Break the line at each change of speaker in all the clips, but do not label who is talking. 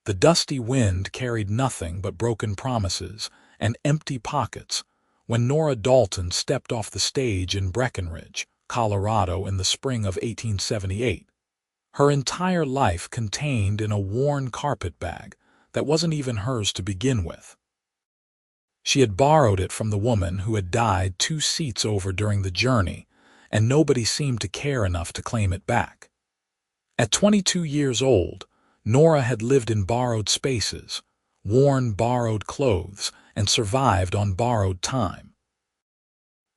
The dusty wind carried nothing but broken promises and empty pockets when Nora Dalton stepped off the stage in Breckenridge, Colorado in the spring of 1878. Her entire life contained in a worn carpetbag that wasn't even hers to begin with. She had borrowed it from the woman who had died 2 seats over during the journey, and nobody seemed to care enough to claim it back. At 22 years old, Nora had lived in borrowed spaces, worn borrowed clothes, and survived on borrowed time.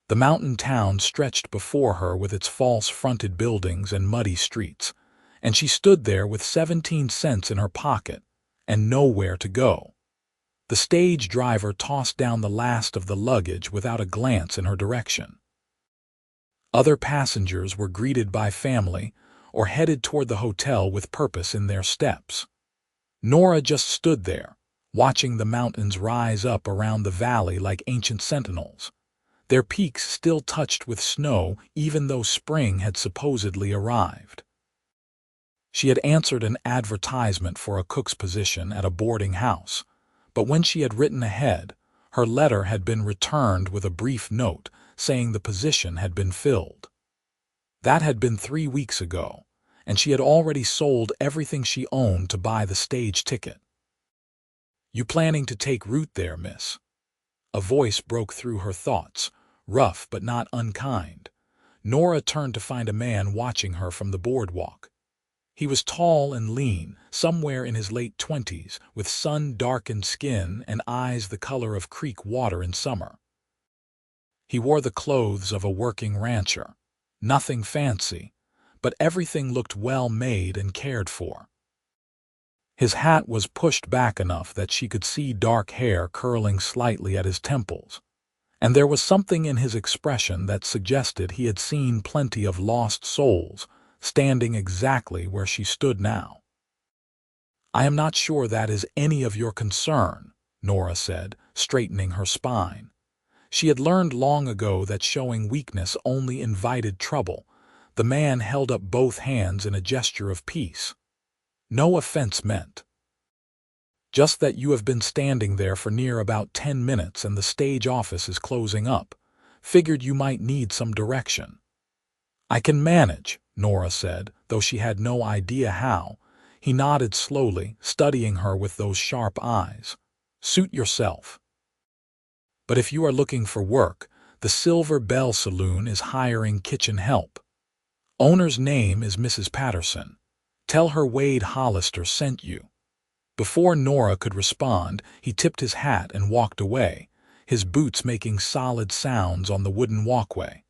The mountain town stretched before her with its false-fronted buildings and muddy streets, and she stood there with 17 cents in her pocket and nowhere to go. The stage driver tossed down the last of the luggage without a glance in her direction. Other passengers were greeted by family or headed toward the hotel with purpose in their steps. Nora just stood there, watching the mountains rise up around the valley like ancient sentinels, their peaks still touched with snow even though spring had supposedly arrived. She had answered an advertisement for a cook's position at a boarding house, but when she had written ahead, her letter had been returned with a brief note saying the position had been filled. That had been 3 weeks ago, and she had already sold everything she owned to buy the stage ticket. "You planning to take root there, miss?" A voice broke through her thoughts, rough but not unkind. Nora turned to find a man watching her from the boardwalk. He was tall and lean, somewhere in his late 20s, with sun-darkened skin and eyes the color of creek water in summer. He wore the clothes of a working rancher. Nothing fancy, but everything looked well made and cared for. His hat was pushed back enough that she could see dark hair curling slightly at his temples, and there was something in his expression that suggested he had seen plenty of lost souls standing exactly where she stood now. "I am not sure that is any of your concern," Nora said, straightening her spine. She had learned long ago that showing weakness only invited trouble. The man held up both hands in a gesture of peace. "No offense meant. Just that you have been standing there for near about 10 minutes and the stage office is closing up. Figured you might need some direction." "I can manage," Nora said, though she had no idea how. He nodded slowly, studying her with those sharp eyes. "Suit yourself. But if you are looking for work, the Silver Bell Saloon is hiring kitchen help. Owner's name is Mrs. Patterson. Tell her Wade Hollister sent you." Before Nora could respond, he tipped his hat and walked away, his boots making solid sounds on the wooden walkway.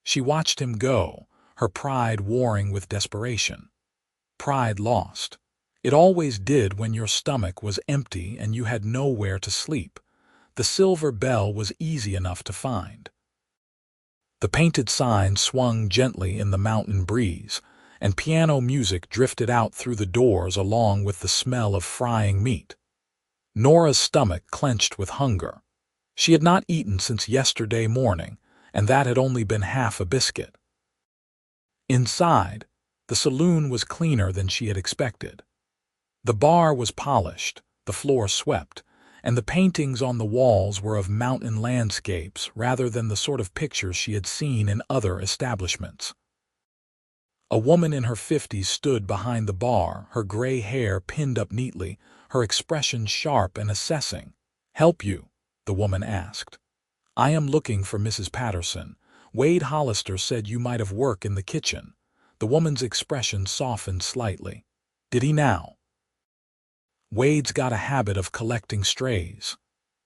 She watched him go, her pride warring with desperation. Pride lost. It always did when your stomach was empty and you had nowhere to sleep. The Silver Bell was easy enough to find. The painted sign swung gently in the mountain breeze, and piano music drifted out through the doors along with the smell of frying meat. Nora's stomach clenched with hunger. She had not eaten since yesterday morning, and that had only been half a biscuit. Inside, the saloon was cleaner than she had expected. The bar was polished, the floor swept, and the paintings on the walls were of mountain landscapes rather than the sort of pictures she had seen in other establishments. A woman in her 50s stood behind the bar, her gray hair pinned up neatly, her expression sharp and assessing. "Help you?" the woman asked. "I am looking for Mrs. Patterson. Wade Hollister said you might have work in the kitchen." The woman's expression softened slightly. "Did he now?" "Wade's got a habit of collecting strays."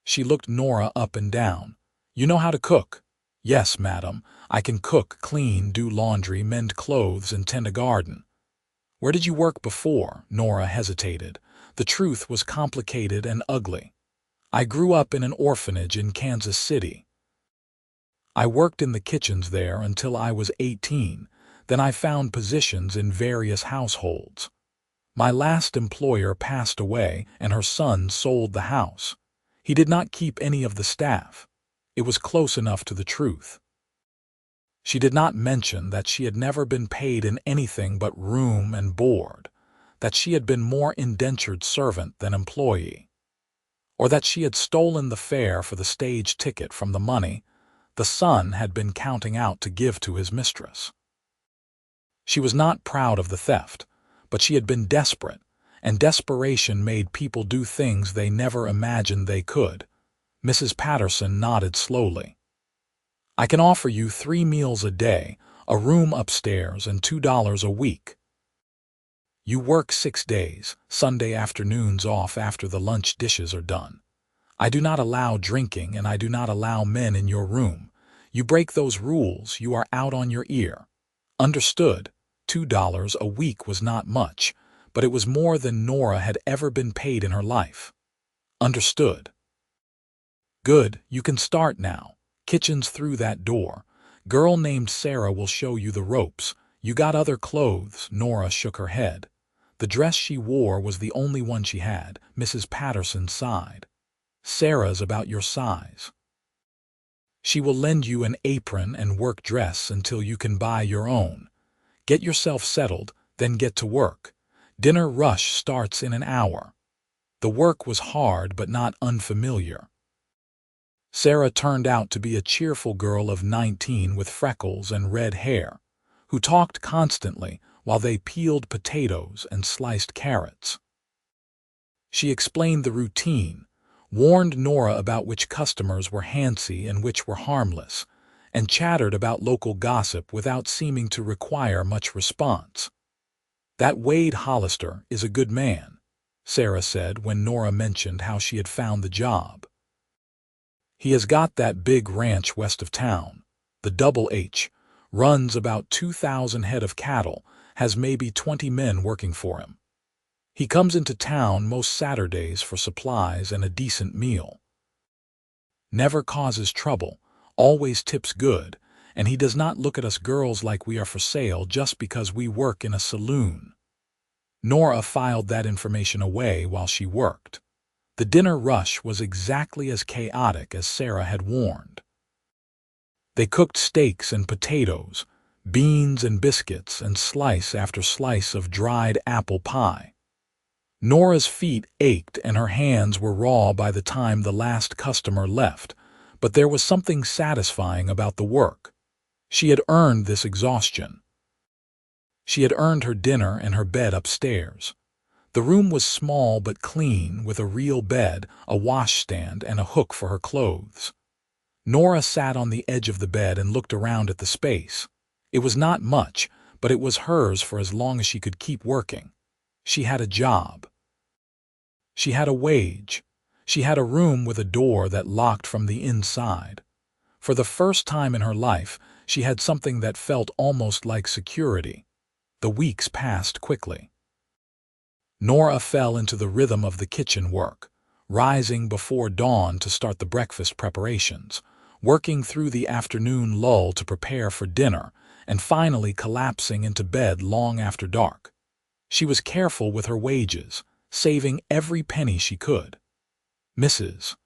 She looked Nora up and down. "You know how to cook?" "Yes, madam. I can cook, clean, do laundry, mend clothes, and tend a garden." "Where did you work before?" Nora hesitated. The truth was complicated and ugly. "I grew up in an orphanage in Kansas City. I worked in the kitchens there until I was 18. Then I found positions in various households. My last employer passed away and her son sold the house. He did not keep any of the staff. It was close enough to the truth." She did not mention that she had never been paid in anything but room and board. that she had been more indentured servant than employee, or that she had stolen the fare for the stage ticket from the money the son had been counting out to give to his mistress. She was not proud of the theft, but she had been desperate, and desperation made people do things they never imagined they could. Mrs. Patterson nodded slowly. "I can offer you 3 meals a day, a room upstairs, and $2 a week. You work 6 days, Sunday afternoons off after the lunch dishes are done. I do not allow drinking, and I do not allow men in your room. You break those rules, you are out on your ear. Understood?" $2 a week was not much, but it was more than Nora had ever been paid in her life. Understood. Good, you can start now. Kitchen's through that door. Girl named Sarah will show you the ropes. You got other clothes? Nora shook her head. The dress she wore was the only one she had. Mrs. Patterson sighed. Sarah's about your size. She will lend you an apron and work dress until you can buy your own. Get yourself settled, then get to work. Dinner rush starts in an hour. The work was hard but not unfamiliar. Sarah turned out to be a cheerful girl of 19 with freckles and red hair, who talked constantly while they peeled potatoes and sliced carrots. She explained the routine, warned Nora about which customers were handsy and which were harmless, and chattered about local gossip without seeming to require much response. "That Wade Hollister is a good man," Sarah said when Nora mentioned how she had found the job. "He has got that big ranch west of town, the Double H, runs about 2,000 head of cattle, has maybe 20 men working for him. He comes into town most Saturdays for supplies and a decent meal. Never causes trouble, always tips good, and he does not look at us girls like we are for sale just because we work in a saloon." Nora filed that information away while she worked. The dinner rush was exactly as chaotic as Sarah had warned. They cooked steaks and potatoes, beans and biscuits, and slice after slice of dried apple pie. Nora's feet ached and her hands were raw by the time the last customer left, but there was something satisfying about the work. She had earned this exhaustion. She had earned her dinner and her bed upstairs. The room was small but clean, with a real bed, a washstand, and a hook for her clothes. Nora sat on the edge of the bed and looked around at the space. It was not much, but it was hers for as long as she could keep working. She had a job. She had a wage. She had a room with a door that locked from the inside. For the first time in her life, she had something that felt almost like security. The weeks passed quickly. Nora fell into the rhythm of the kitchen work, rising before dawn to start the breakfast preparations, working through the afternoon lull to prepare for dinner, and finally collapsing into bed long after dark. She was careful with her wages, saving every penny she could. Mrs.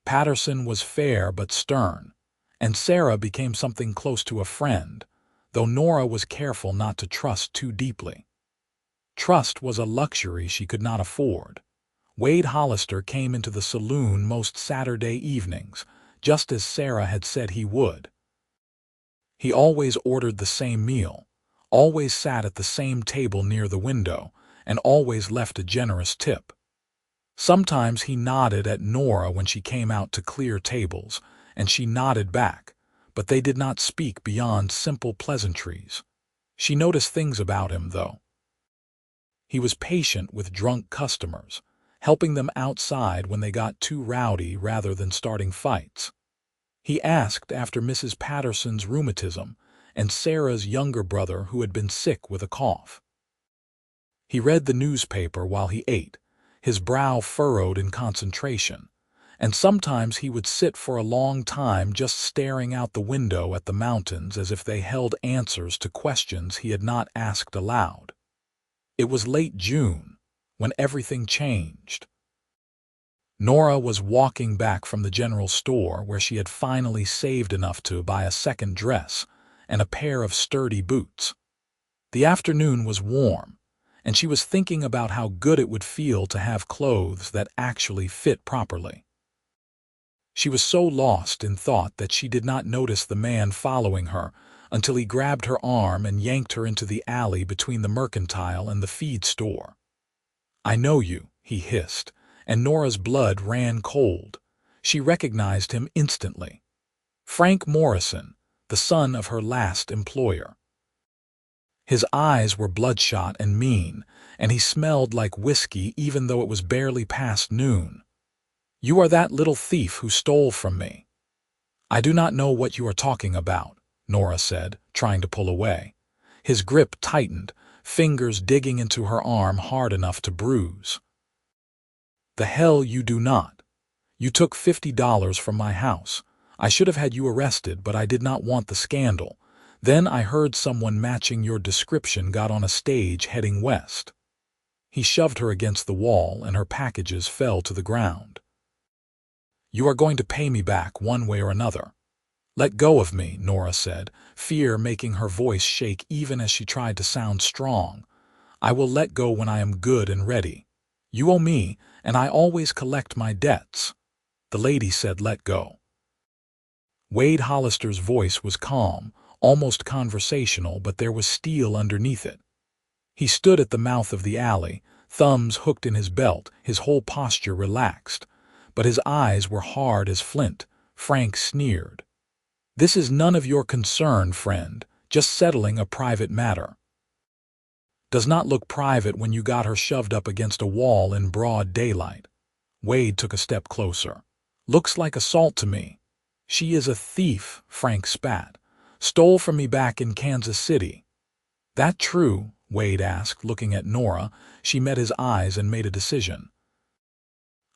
Patterson was fair but stern, and Sarah became something close to a friend, though Nora was careful not to trust too deeply. Trust was a luxury she could not afford. Wade Hollister came into the saloon most Saturday evenings, just as Sarah had said he would. He always ordered the same meal, always sat at the same table near the window, and always left a generous tip. Sometimes he nodded at Nora when she came out to clear tables, and she nodded back, but they did not speak beyond simple pleasantries. She noticed things about him, though. He was patient with drunk customers, helping them outside when they got too rowdy rather than starting fights. He asked after Mrs. Patterson's rheumatism and Sarah's younger brother who had been sick with a cough. He read the newspaper while he ate, his brow furrowed in concentration, and sometimes he would sit for a long time just staring out the window at the mountains as if they held answers to questions he had not asked aloud. It was late June, when everything changed. Nora was walking back from the general store where she had finally saved enough to buy a second dress and a pair of sturdy boots. The afternoon was warm, and she was thinking about how good it would feel to have clothes that actually fit properly. She was so lost in thought that she did not notice the man following her until he grabbed her arm and yanked her into the alley between the mercantile and the feed store. "I know you," he hissed, and Nora's blood ran cold. She recognized him instantly. Frank Morrison, the son of her last employer. His eyes were bloodshot and mean, and he smelled like whiskey even though it was barely past noon. "You are that little thief who stole from me." "I do not know what you are talking about," Nora said, trying to pull away. His grip tightened, fingers digging into her arm hard enough to bruise. "The hell you do not. You took $50 from my house. I should have had you arrested, but I did not want the scandal. Then I heard someone matching your description got on a stage heading west." He shoved her against the wall, and her packages fell to the ground. "You are going to pay me back one way or another." "Let go of me," Nora said, fear making her voice shake even as she tried to sound strong. "I will let go when I am good and ready. You owe me, and I always collect my debts." The lady said, "Let go." Wade Hollister's voice was calm, almost conversational, but there was steel underneath it. He stood at the mouth of the alley, thumbs hooked in his belt, his whole posture relaxed. But his eyes were hard as flint. Frank sneered. "This is none of your concern, friend, just settling a private matter." "Does not look private when you got her shoved up against a wall in broad daylight." Wade took a step closer. "Looks like assault to me." "She is a thief," Frank spat. "Stole from me back in Kansas City." "That true?" Wade asked, looking at Nora. She met his eyes and made a decision.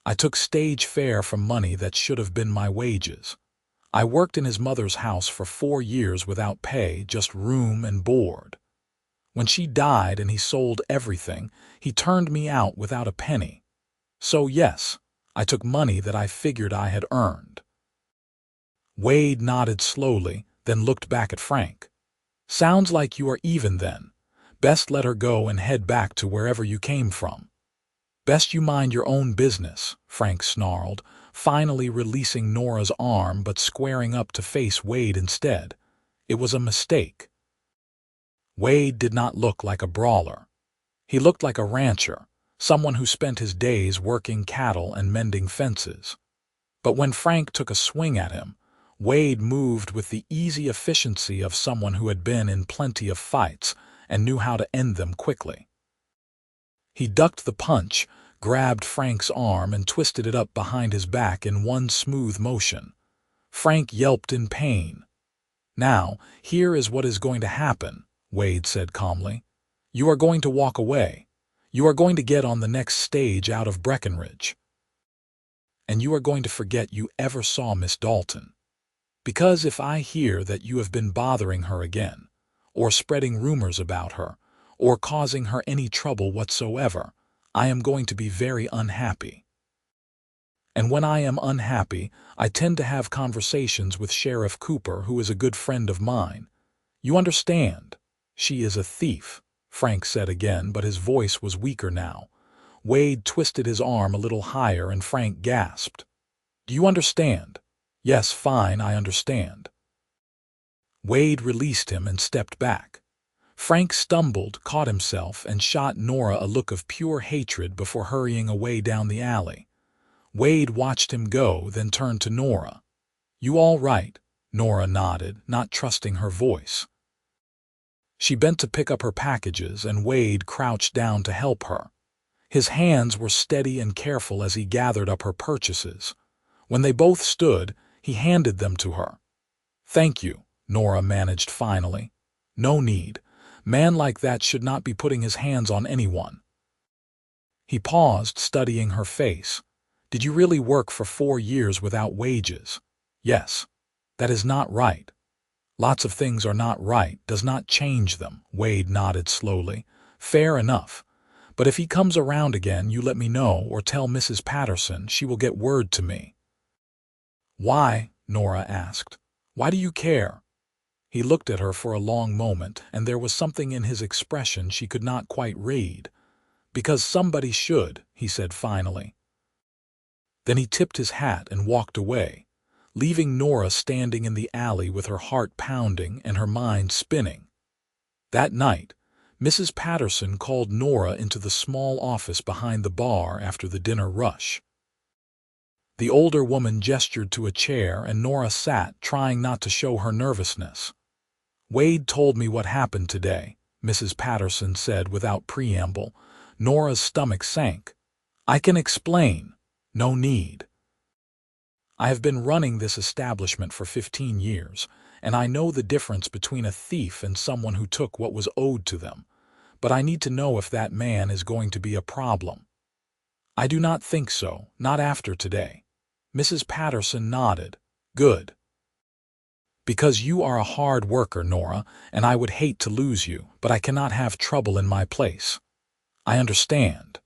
"I took stage fare from money that should have been my wages. I worked in his mother's house for 4 years without pay, just room and board. When she died and he sold everything, he turned me out without a penny. So yes, I took money that I figured I had earned." Wade nodded slowly, then looked back at Frank. "Sounds like you are even then. Best let her go and head back to wherever you came from." "Best you mind your own business," Frank snarled, finally releasing Nora's arm but squaring up to face Wade instead. It was a mistake. Wade did not look like a brawler. He looked like a rancher, someone who spent his days working cattle and mending fences. But when Frank took a swing at him, Wade moved with the easy efficiency of someone who had been in plenty of fights and knew how to end them quickly. He ducked the punch, grabbed Frank's arm, and twisted it up behind his back in one smooth motion. Frank yelped in pain. "Now, here is what is going to happen," Wade said calmly. "You are going to walk away. You are going to get on the next stage out of Breckenridge. And you are going to forget you ever saw Miss Dalton. Because if I hear that you have been bothering her again, or spreading rumors about her, or causing her any trouble whatsoever, I am going to be very unhappy. And when I am unhappy, I tend to have conversations with Sheriff Cooper, who is a good friend of mine. You understand? She is a thief," Frank said again, but his voice was weaker now. Wade twisted his arm a little higher, and Frank gasped. "Do you understand?" "Yes, fine, I understand." Wade released him and stepped back. Frank stumbled, caught himself, and shot Nora a look of pure hatred before hurrying away down the alley. Wade watched him go, then turned to Nora. "You all right?" Nora nodded, not trusting her voice. She bent to pick up her packages, and Wade crouched down to help her. His hands were steady and careful as he gathered up her purchases. When they both stood, he handed them to her. "Thank you," Nora managed finally. "No need. Man like that should not be putting his hands on anyone." He paused, studying her face. "Did you really work for 4 years without wages?" "Yes." "That is not right." "Lots of things are not right, does not change them," Wade nodded slowly. "Fair enough. But if he comes around again, you let me know, or tell Mrs. Patterson. She will get word to me." "Why?" Nora asked. "Why do you care?" He looked at her for a long moment, and there was something in his expression she could not quite read. Because somebody should, he said finally. Then he tipped his hat and walked away, leaving Nora standing in the alley with her heart pounding and her mind spinning. That night, Mrs. Patterson called Nora into the small office behind the bar after the dinner rush. The older woman gestured to a chair and Nora sat, trying not to show her nervousness. "Wade told me what happened today," Mrs. Patterson said without preamble. Nora's stomach sank. "I can explain. No need. I have been running this establishment for 15 years, and I know the difference between a thief and someone who took what was owed to them, but I need to know if that man is going to be a problem." "I do not think so, not after today." Mrs. Patterson nodded. "Good. Because you are a hard worker, Nora, and I would hate to lose you, but I cannot have trouble in my place." "I understand.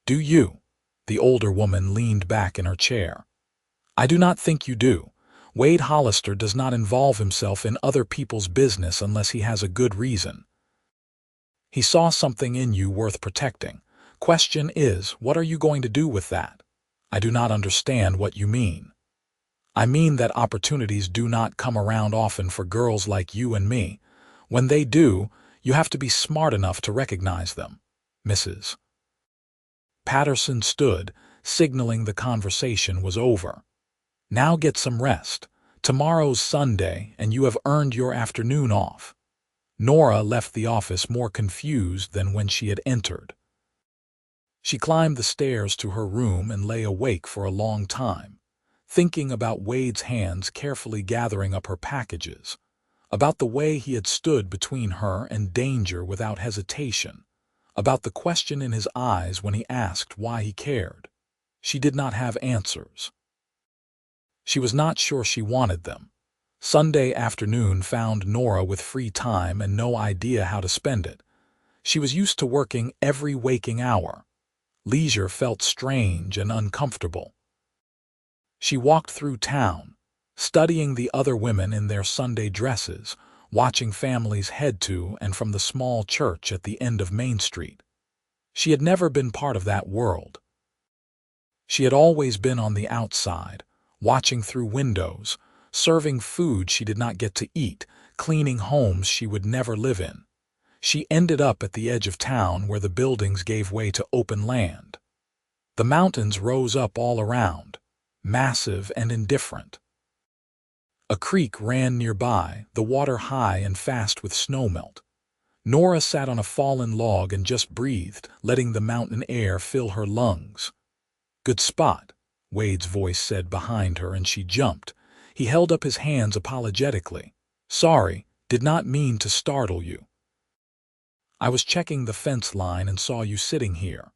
Do you?" The older woman leaned back in her chair. "I do not think you do. Wade Hollister does not involve himself in other people's business unless he has a good reason. He saw something in you worth protecting. Question is, what are you going to do with that?" "I do not understand what you mean." "I mean that opportunities do not come around often for girls like you and me. When they do, you have to be smart enough to recognize them." Mrs. Patterson stood, signaling the conversation was over. "Now get some rest. Tomorrow's Sunday, and you have earned your afternoon off." Nora left the office more confused than when she had entered. She climbed the stairs to her room and lay awake for a long time, thinking about Wade's hands carefully gathering up her packages, about the way he had stood between her and danger without hesitation, about the question in his eyes when he asked why he cared. She did not have answers. She was not sure she wanted them. Sunday afternoon found Nora with free time and no idea how to spend it. She was used to working every waking hour. Leisure felt strange and uncomfortable. She walked through town, studying the other women in their Sunday dresses, watching families head to and from the small church at the end of Main Street. She had never been part of that world. She had always been on the outside, watching through windows, serving food she did not get to eat, cleaning homes she would never live in. She ended up at the edge of town where the buildings gave way to open land. The mountains rose up all around, massive and indifferent. A creek ran nearby, the water high and fast with snowmelt. Nora sat on a fallen log and just breathed, letting the mountain air fill her lungs. "Good spot," Wade's voice said behind her, and she jumped. He held up his hands apologetically. "Sorry, did not mean to startle you. I was checking the fence line and saw you sitting here."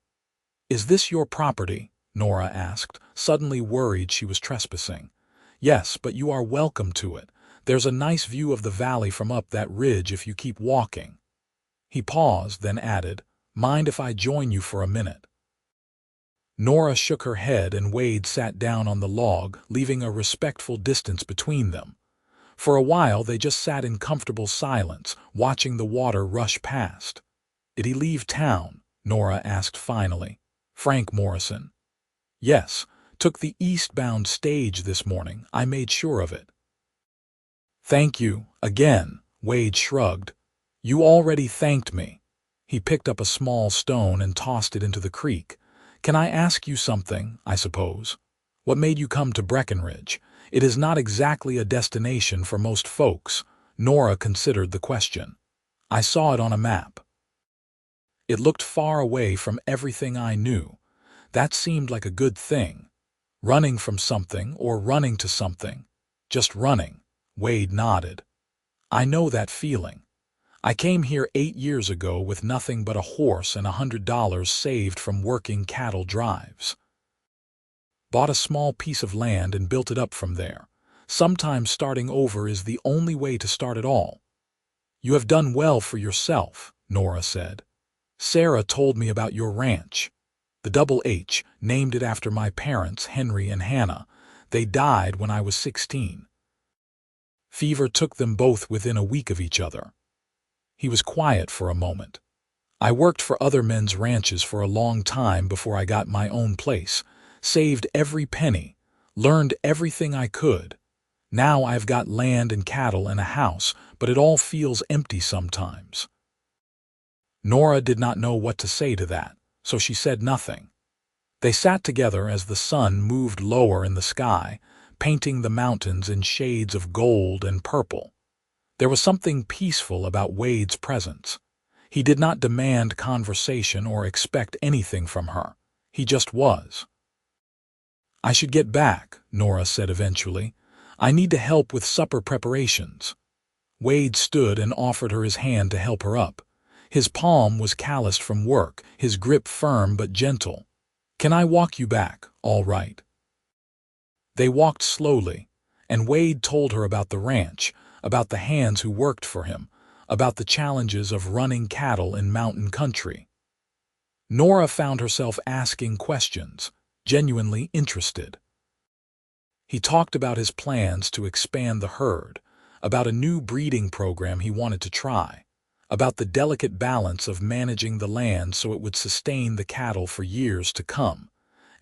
"Is this your property?" Nora asked, suddenly worried she was trespassing. "Yes, but you are welcome to it. There's a nice view of the valley from up that ridge if you keep walking." He paused, then added, "Mind if I join you for a minute?" Nora shook her head and Wade sat down on the log, leaving a respectful distance between them. For a while they just sat in comfortable silence, watching the water rush past. "Did he leave town?" Nora asked finally. "Frank Morrison?" "Yes, took the eastbound stage this morning. I made sure of it." "Thank you, again," Wade shrugged. "You already thanked me." He picked up a small stone and tossed it into the creek. "Can I ask you something, I suppose? What made you come to Breckenridge? It is not exactly a destination for most folks." Nora considered the question. "I saw it on a map. It looked far away from everything I knew. That seemed like a good thing. Running from something or running to something. Just running." Wade nodded. "I know that feeling. I came here 8 years ago with nothing but a horse and $100 saved from working cattle drives. Bought a small piece of land and built it up from there. Sometimes starting over is the only way to start it all." "You have done well for yourself," Nora said. "Sarah told me about your ranch. The Double H, named it after my parents, Henry and Hannah. They died when I was 16. Fever took them both within a week of each other." He was quiet for a moment. I worked for other men's ranches for a long time before I got my own place, saved every penny, learned everything I could. Now I've got land and cattle and a house, but it all feels empty sometimes." Nora did not know what to say to that, so she said nothing. They sat together as the sun moved lower in the sky, painting the mountains in shades of gold and purple. There was something peaceful about Wade's presence. He did not demand conversation or expect anything from her. He just was. "I should get back," Nora said eventually. "I need to help with supper preparations." Wade stood and offered her his hand to help her up. His palm was calloused from work, his grip firm but gentle. "Can I walk you back, all right?" They walked slowly, and Wade told her about the ranch, about the hands who worked for him, about the challenges of running cattle in mountain country. Nora found herself asking questions, genuinely interested. He talked about his plans to expand the herd, about a new breeding program he wanted to try, about the delicate balance of managing the land so it would sustain the cattle for years to come.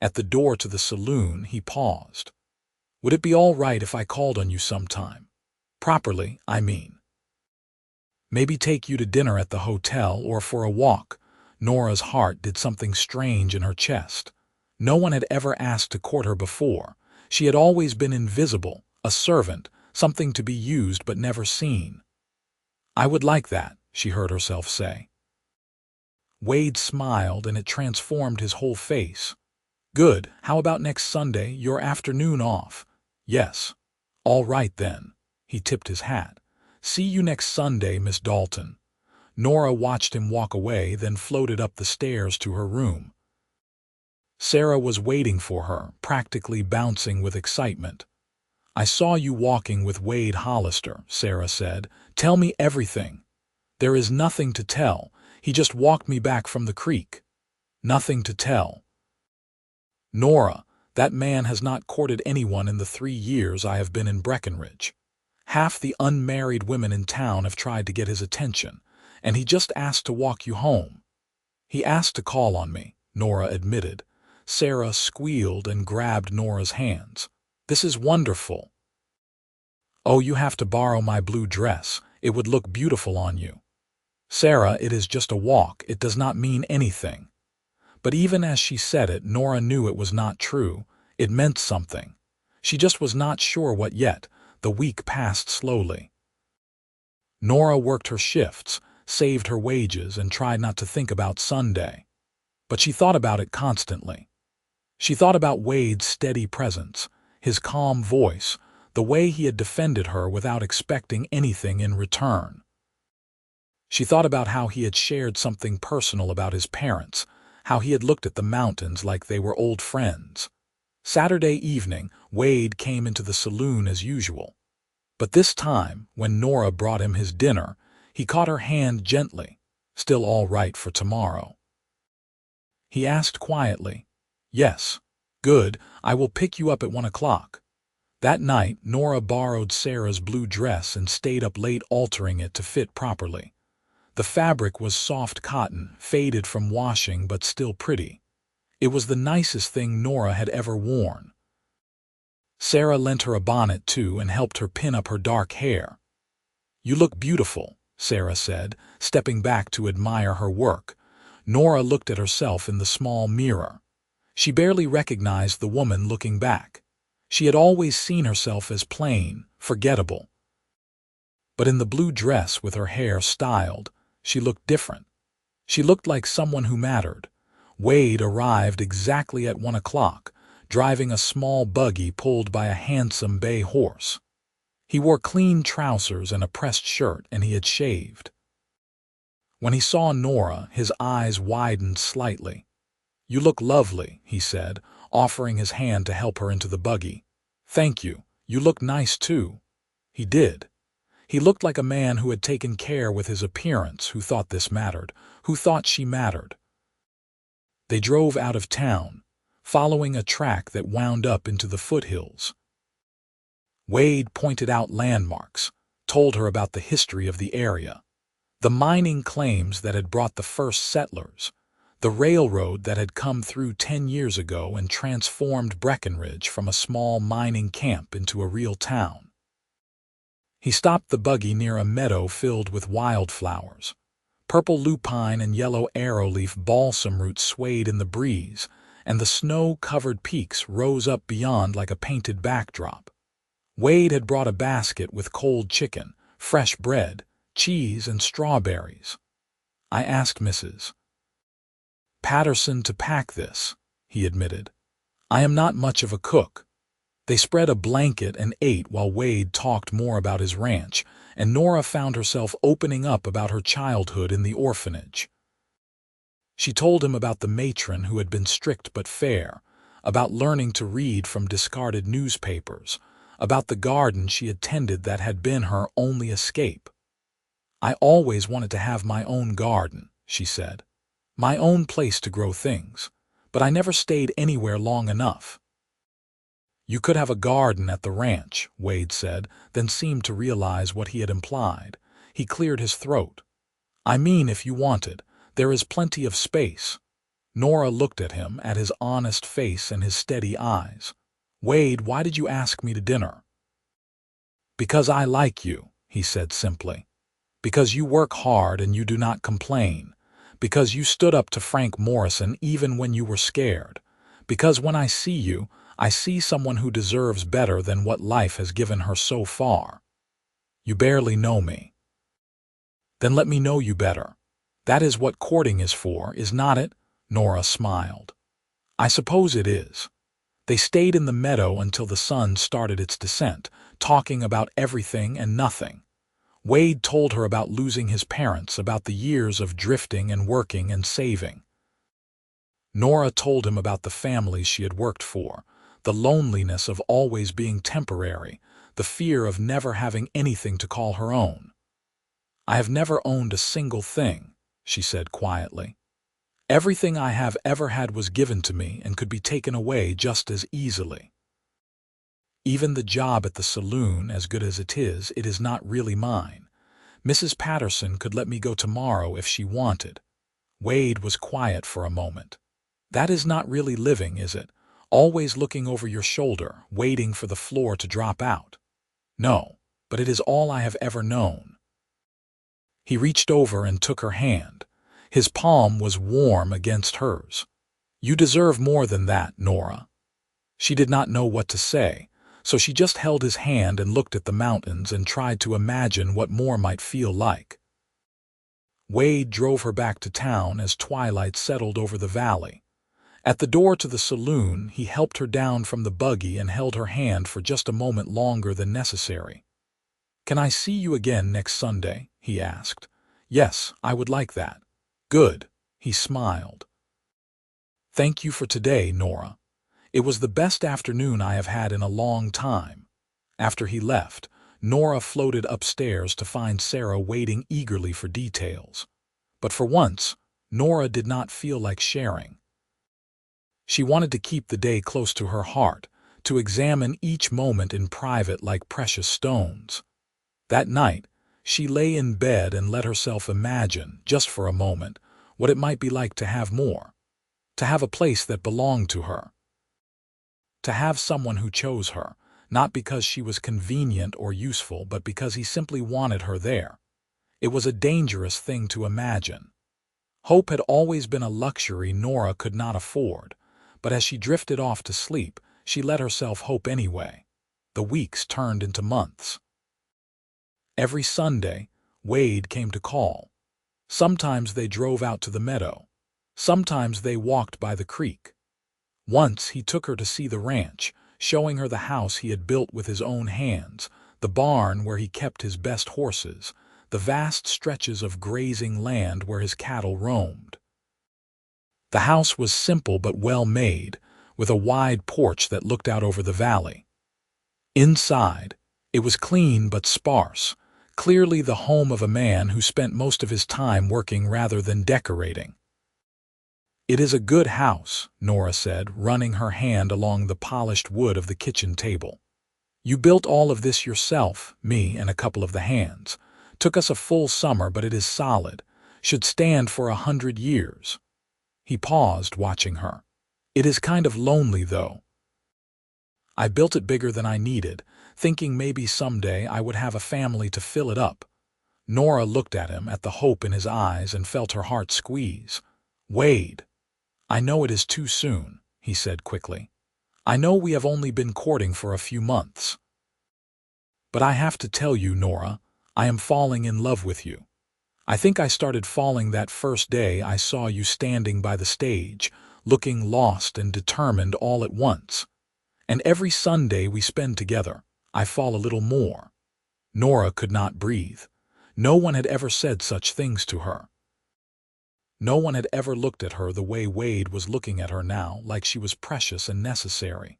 At the door to the saloon, he paused. "Would it be all right if I called on you sometime? Properly, I mean. Maybe take you to dinner at the hotel or for a walk." Nora's heart did something strange in her chest. No one had ever asked to court her before. She had always been invisible, a servant, something to be used but never seen. "I would like that," she heard herself say. Wade smiled, and it transformed his whole face. "Good. How about next Sunday, your afternoon off?" "Yes." "All right, then." He tipped his hat. "See you next Sunday, Miss Dalton." Nora watched him walk away, then floated up the stairs to her room. Sarah was waiting for her, practically bouncing with excitement. "I saw you walking with Wade Hollister," Sarah said. "Tell me everything." "There is nothing to tell. He just walked me back from the creek." "Nothing to tell." "Nora, that man has not courted anyone in the 3 years I have been in Breckenridge. Half the unmarried women in town have tried to get his attention, and he just asked to walk you home." "He asked to call on me," Nora admitted. Sarah squealed and grabbed Nora's hands. "This is wonderful." "Oh, you have to borrow my blue dress. It would look beautiful on you." "Sarah, it is just a walk. It does not mean anything." But even as she said it, Nora knew it was not true. It meant something. She just was not sure what yet. The week passed slowly. Nora worked her shifts, saved her wages, and tried not to think about Sunday. But she thought about it constantly. She thought about Wade's steady presence, his calm voice, the way he had defended her without expecting anything in return. She thought about how he had shared something personal about his parents, how he had looked at the mountains like they were old friends. Saturday evening, Wade came into the saloon as usual. But this time, when Nora brought him his dinner, he caught her hand gently. "Still all right for tomorrow?" He asked quietly. "Yes." "Good. I will pick you up at 1 o'clock. That night, Nora borrowed Sarah's blue dress and stayed up late altering it to fit properly. The fabric was soft cotton, faded from washing but still pretty. It was the nicest thing Nora had ever worn. Sarah lent her a bonnet too and helped her pin up her dark hair. "You look beautiful," Sarah said, stepping back to admire her work. Nora looked at herself in the small mirror. She barely recognized the woman looking back. She had always seen herself as plain, forgettable. But in the blue dress with her hair styled, she looked different. She looked like someone who mattered. Wade arrived exactly at 1 o'clock, driving a small buggy pulled by a handsome bay horse. He wore clean trousers and a pressed shirt, and he had shaved. When he saw Nora, his eyes widened slightly. "You look lovely," he said, offering his hand to help her into the buggy. "Thank you. You look nice too." He did. He looked like a man who had taken care with his appearance, who thought this mattered, who thought she mattered. They drove out of town, following a track that wound up into the foothills. Wade pointed out landmarks, told her about the history of the area. The mining claims that had brought the first settlers, the railroad that had come through 10 years ago and transformed Breckenridge from a small mining camp into a real town. He stopped the buggy near a meadow filled with wildflowers. Purple lupine and yellow arrowleaf balsam roots swayed in the breeze, and the snow-covered peaks rose up beyond like a painted backdrop. Wade had brought a basket with cold chicken, fresh bread, cheese, and strawberries. I asked Mrs. Patterson to pack this, he admitted. I am not much of a cook. They spread a blanket and ate while Wade talked more about his ranch, and Nora found herself opening up about her childhood in the orphanage. She told him about the matron who had been strict but fair, about learning to read from discarded newspapers, about the garden she had tended that had been her only escape. I always wanted to have my own garden, she said, my own place to grow things, but I never stayed anywhere long enough. You could have a garden at the ranch, Wade said, then seemed to realize what he had implied. He cleared his throat. I mean, if you wanted, there is plenty of space. Nora looked at him, at his honest face and his steady eyes. Wade, why did you ask me to dinner? Because I like you, he said simply. Because you work hard and you do not complain. Because you stood up to Frank Morrison even when you were scared. Because when I see you, I see someone who deserves better than what life has given her so far. You barely know me. Then let me know you better. That is what courting is for, is not it? Nora smiled. I suppose it is. They stayed in the meadow until the sun started its descent, talking about everything and nothing. Wade told her about losing his parents, about the years of drifting and working and saving. Nora told him about the families she had worked for, the loneliness of always being temporary, the fear of never having anything to call her own. I have never owned a single thing, she said quietly. Everything I have ever had was given to me and could be taken away just as easily. Even the job at the saloon, as good as it is not really mine. Mrs. Patterson could let me go tomorrow if she wanted. Wade was quiet for a moment. That is not really living, is it? Always looking over your shoulder, waiting for the floor to drop out. No, but it is all I have ever known. He reached over and took her hand. His palm was warm against hers. You deserve more than that, Nora. She did not know what to say, so she just held his hand and looked at the mountains and tried to imagine what more might feel like. Wade drove her back to town as twilight settled over the valley. At the door to the saloon, he helped her down from the buggy and held her hand for just a moment longer than necessary. Can I see you again next Sunday? He asked. Yes, I would like that. Good, he smiled. Thank you for today, Nora. It was the best afternoon I have had in a long time. After he left, Nora floated upstairs to find Sarah waiting eagerly for details. But for once, Nora did not feel like sharing. She wanted to keep the day close to her heart, to examine each moment in private like precious stones. That night, she lay in bed and let herself imagine, just for a moment, what it might be like to have more. To have a place that belonged to her. To have someone who chose her, not because she was convenient or useful, but because he simply wanted her there. It was a dangerous thing to imagine. Hope had always been a luxury Nora could not afford, but as she drifted off to sleep, she let herself hope anyway. The weeks turned into months. Every Sunday, Wade came to call. Sometimes they drove out to the meadow. Sometimes they walked by the creek. Once he took her to see the ranch, showing her the house he had built with his own hands, the barn where he kept his best horses, the vast stretches of grazing land where his cattle roamed. The house was simple but well made, with a wide porch that looked out over the valley. Inside, it was clean but sparse, clearly the home of a man who spent most of his time working rather than decorating. It is a good house, Nora said, running her hand along the polished wood of the kitchen table. You built all of this yourself, me and a couple of the hands. Took us a full summer, but it is solid. Should stand for 100 years. He paused, watching her. It is kind of lonely, though. I built it bigger than I needed, thinking maybe someday I would have a family to fill it up. Nora looked at him, at the hope in his eyes, and felt her heart squeeze. Wade, I know it is too soon, he said quickly. I know we have only been courting for a few months. But I have to tell you, Nora, I am falling in love with you. I think I started falling that first day I saw you standing by the stage, looking lost and determined all at once. And every Sunday we spend together, I fall a little more. Nora could not breathe. No one had ever said such things to her. No one had ever looked at her the way Wade was looking at her now, like she was precious and necessary.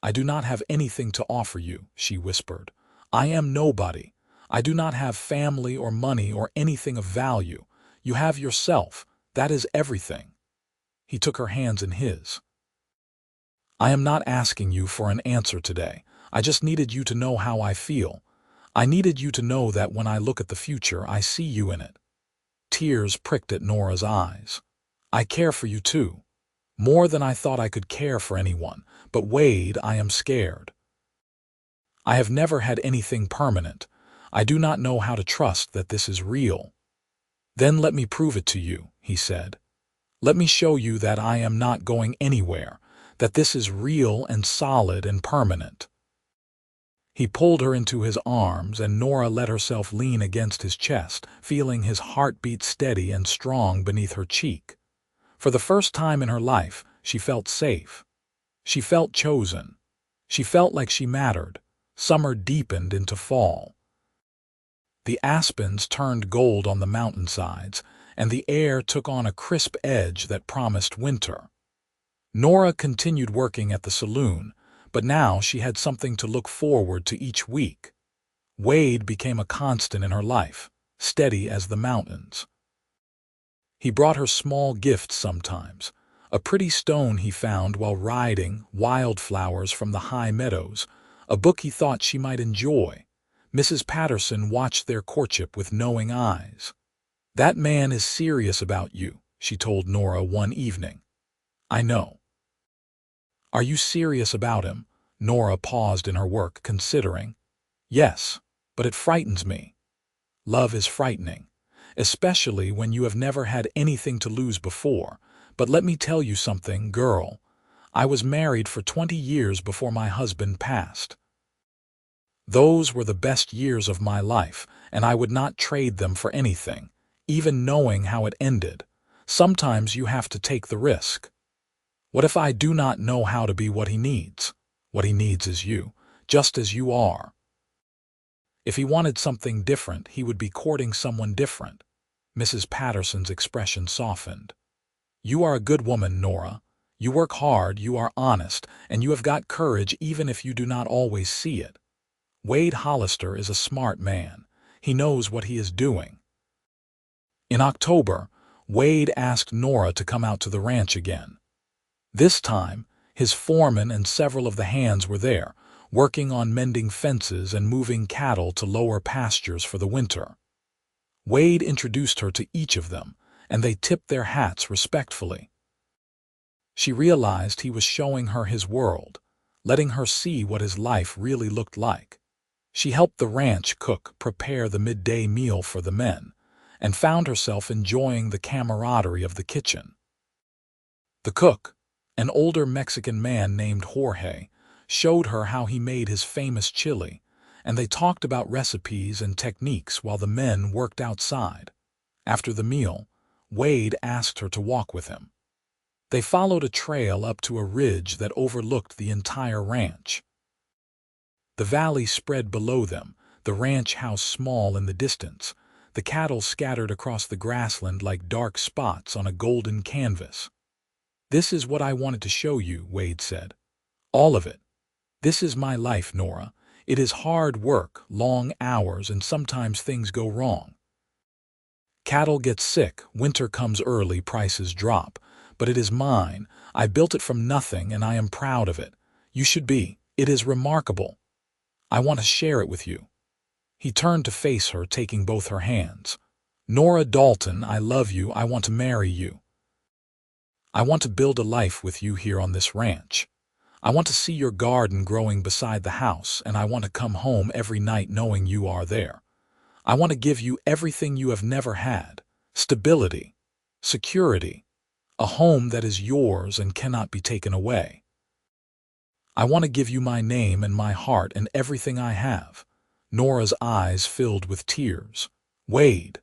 I do not have anything to offer you, she whispered. I am nobody. I do not have family or money or anything of value. You have yourself. That is everything. He took her hands in his. I am not asking you for an answer today. I just needed you to know how I feel. I needed you to know that when I look at the future, I see you in it. Tears pricked at Nora's eyes. I care for you too. More than I thought I could care for anyone. But Wade, I am scared. I have never had anything permanent. I do not know how to trust that this is real. Then let me prove it to you, he said. Let me show you that I am not going anywhere, that this is real and solid and permanent. He pulled her into his arms, and Nora let herself lean against his chest, feeling his heartbeat steady and strong beneath her cheek. For the first time in her life, she felt safe. She felt chosen. She felt like she mattered. Summer deepened into fall. The aspens turned gold on the mountainsides, and the air took on a crisp edge that promised winter. Nora continued working at the saloon, but now she had something to look forward to each week. Wade became a constant in her life, steady as the mountains. He brought her small gifts sometimes, a pretty stone he found while riding, wildflowers from the high meadows, a book he thought she might enjoy. Mrs. Patterson watched their courtship with knowing eyes. That man is serious about you, she told Nora one evening. I know. Are you serious about him? Nora paused in her work, considering. Yes, but it frightens me. Love is frightening, especially when you have never had anything to lose before. But let me tell you something, girl. I was married for 20 years before my husband passed. Those were the best years of my life, and I would not trade them for anything, even knowing how it ended. Sometimes you have to take the risk. What if I do not know how to be what he needs? What he needs is you, just as you are. If he wanted something different, he would be courting someone different. Mrs. Patterson's expression softened. You are a good woman, Nora. You work hard, you are honest, and you have got courage even if you do not always see it. Wade Hollister is a smart man. He knows what he is doing. In October, Wade asked Nora to come out to the ranch again. This time, his foreman and several of the hands were there, working on mending fences and moving cattle to lower pastures for the winter. Wade introduced her to each of them, and they tipped their hats respectfully. She realized he was showing her his world, letting her see what his life really looked like. She helped the ranch cook prepare the midday meal for the men, and found herself enjoying the camaraderie of the kitchen. The cook, an older Mexican man named Jorge, showed her how he made his famous chili, and they talked about recipes and techniques while the men worked outside. After the meal, Wade asked her to walk with him. They followed a trail up to a ridge that overlooked the entire ranch. The valley spread below them, the ranch house small in the distance, the cattle scattered across the grassland like dark spots on a golden canvas. This is what I wanted to show you, Wade said. All of it. This is my life, Nora. It is hard work, long hours, and sometimes things go wrong. Cattle get sick, winter comes early, prices drop. But it is mine. I built it from nothing, and I am proud of it. You should be. It is remarkable. I want to share it with you. He turned to face her, taking both her hands. "Nora Dalton, I love you. I want to marry you. I want to build a life with you here on this ranch. I want to see your garden growing beside the house, and I want to come home every night knowing you are there. I want to give you everything you have never had: stability, security, a home that is yours and cannot be taken away. I want to give you my name and my heart and everything I have." Nora's eyes filled with tears. "Wade,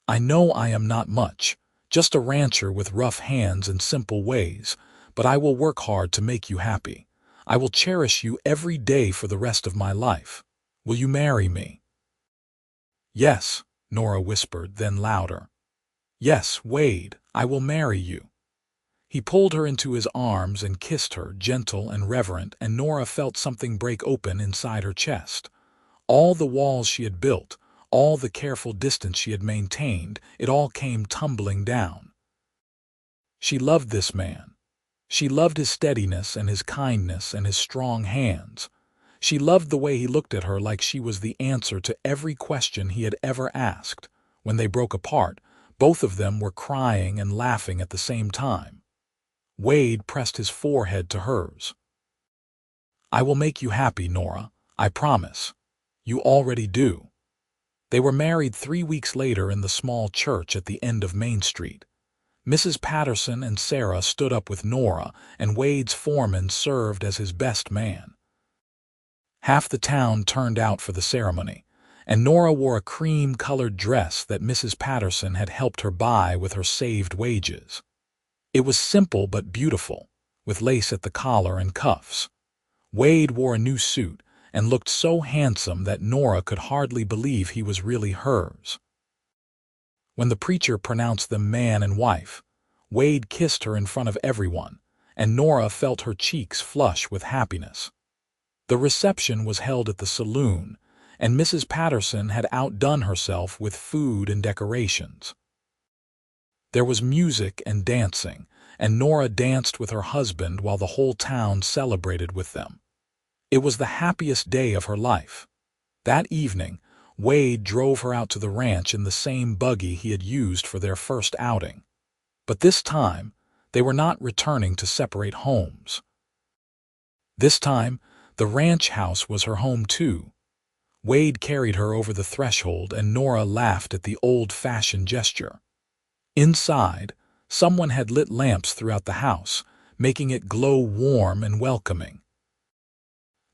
I know I am not much, just a rancher with rough hands and simple ways, but I will work hard to make you happy. I will cherish you every day for the rest of my life. Will you marry me?" "Yes," Nora whispered, then louder. "Yes, Wade, I will marry you." He pulled her into his arms and kissed her, gentle and reverent, and Nora felt something break open inside her chest. All the walls she had built, all the careful distance she had maintained, it all came tumbling down. She loved this man. She loved his steadiness and his kindness and his strong hands. She loved the way he looked at her like she was the answer to every question he had ever asked. When they broke apart, both of them were crying and laughing at the same time. Wade pressed his forehead to hers. "I will make you happy, Nora. I promise. You already do." They were married 3 weeks later in the small church at the end of Main Street. Mrs. Patterson and Sarah stood up with Nora, and Wade's foreman served as his best man. Half the town turned out for the ceremony, and Nora wore a cream-colored dress that Mrs. Patterson had helped her buy with her saved wages. It was simple but beautiful, with lace at the collar and cuffs. Wade wore a new suit and looked so handsome that Nora could hardly believe he was really hers. When the preacher pronounced them man and wife, Wade kissed her in front of everyone, and Nora felt her cheeks flush with happiness. The reception was held at the saloon, and Mrs. Patterson had outdone herself with food and decorations. There was music and dancing, and Nora danced with her husband while the whole town celebrated with them. It was the happiest day of her life. That evening, Wade drove her out to the ranch in the same buggy he had used for their first outing. But this time, they were not returning to separate homes. This time, the ranch house was her home too. Wade carried her over the threshold, and Nora laughed at the old-fashioned gesture. Inside, someone had lit lamps throughout the house, making it glow warm and welcoming.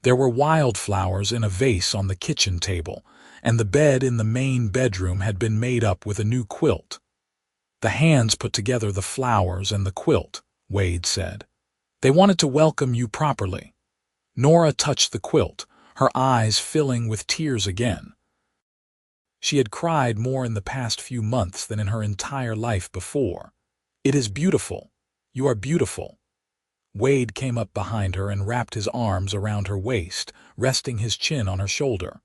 There were wildflowers in a vase on the kitchen table, and the bed in the main bedroom had been made up with a new quilt. "The hands put together the flowers and the quilt," Wade said. "They wanted to welcome you properly." Nora touched the quilt, her eyes filling with tears again. She had cried more in the past few months than in her entire life before. "It is beautiful. You are beautiful." Wade came up behind her and wrapped his arms around her waist, resting his chin on her shoulder.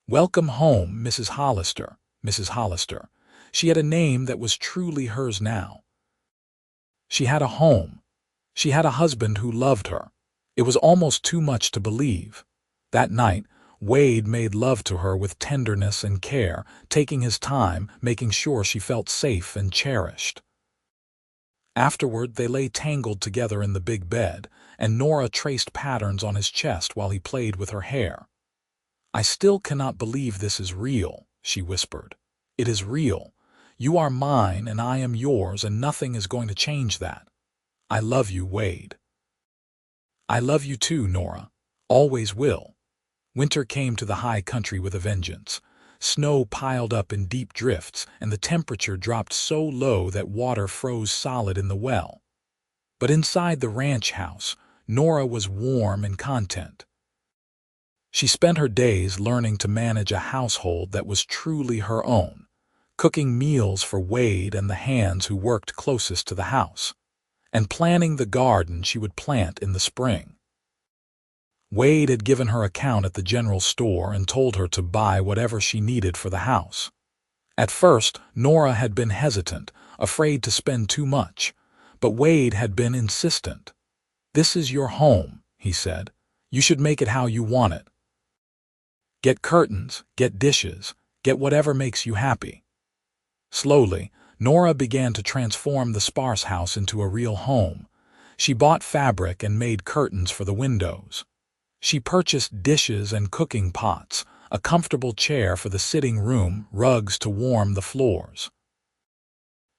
"Welcome home, Mrs. Hollister, Mrs. Hollister." She had a name that was truly hers now. She had a home. She had a husband who loved her. It was almost too much to believe. That night, Wade made love to her with tenderness and care, taking his time, making sure she felt safe and cherished. Afterward, they lay tangled together in the big bed, and Nora traced patterns on his chest while he played with her hair. "I still cannot believe this is real," she whispered. "It is real. You are mine and I am yours, and nothing is going to change that. I love you, Wade." "I love you too, Nora. Always will." Winter came to the high country with a vengeance. Snow piled up in deep drifts, and the temperature dropped so low that water froze solid in the well. But inside the ranch house, Nora was warm and content. She spent her days learning to manage a household that was truly her own, cooking meals for Wade and the hands who worked closest to the house, and planning the garden she would plant in the spring. Wade had given her a count at the general store and told her to buy whatever she needed for the house. At first, Nora had been hesitant, afraid to spend too much, but Wade had been insistent. "This is your home," he said. "You should make it how you want it." Get curtains, get dishes, get whatever makes you happy. Slowly, Nora began to transform the sparse house into a real home. She bought fabric and made curtains for the windows. She purchased dishes and cooking pots, a comfortable chair for the sitting room, rugs to warm the floors.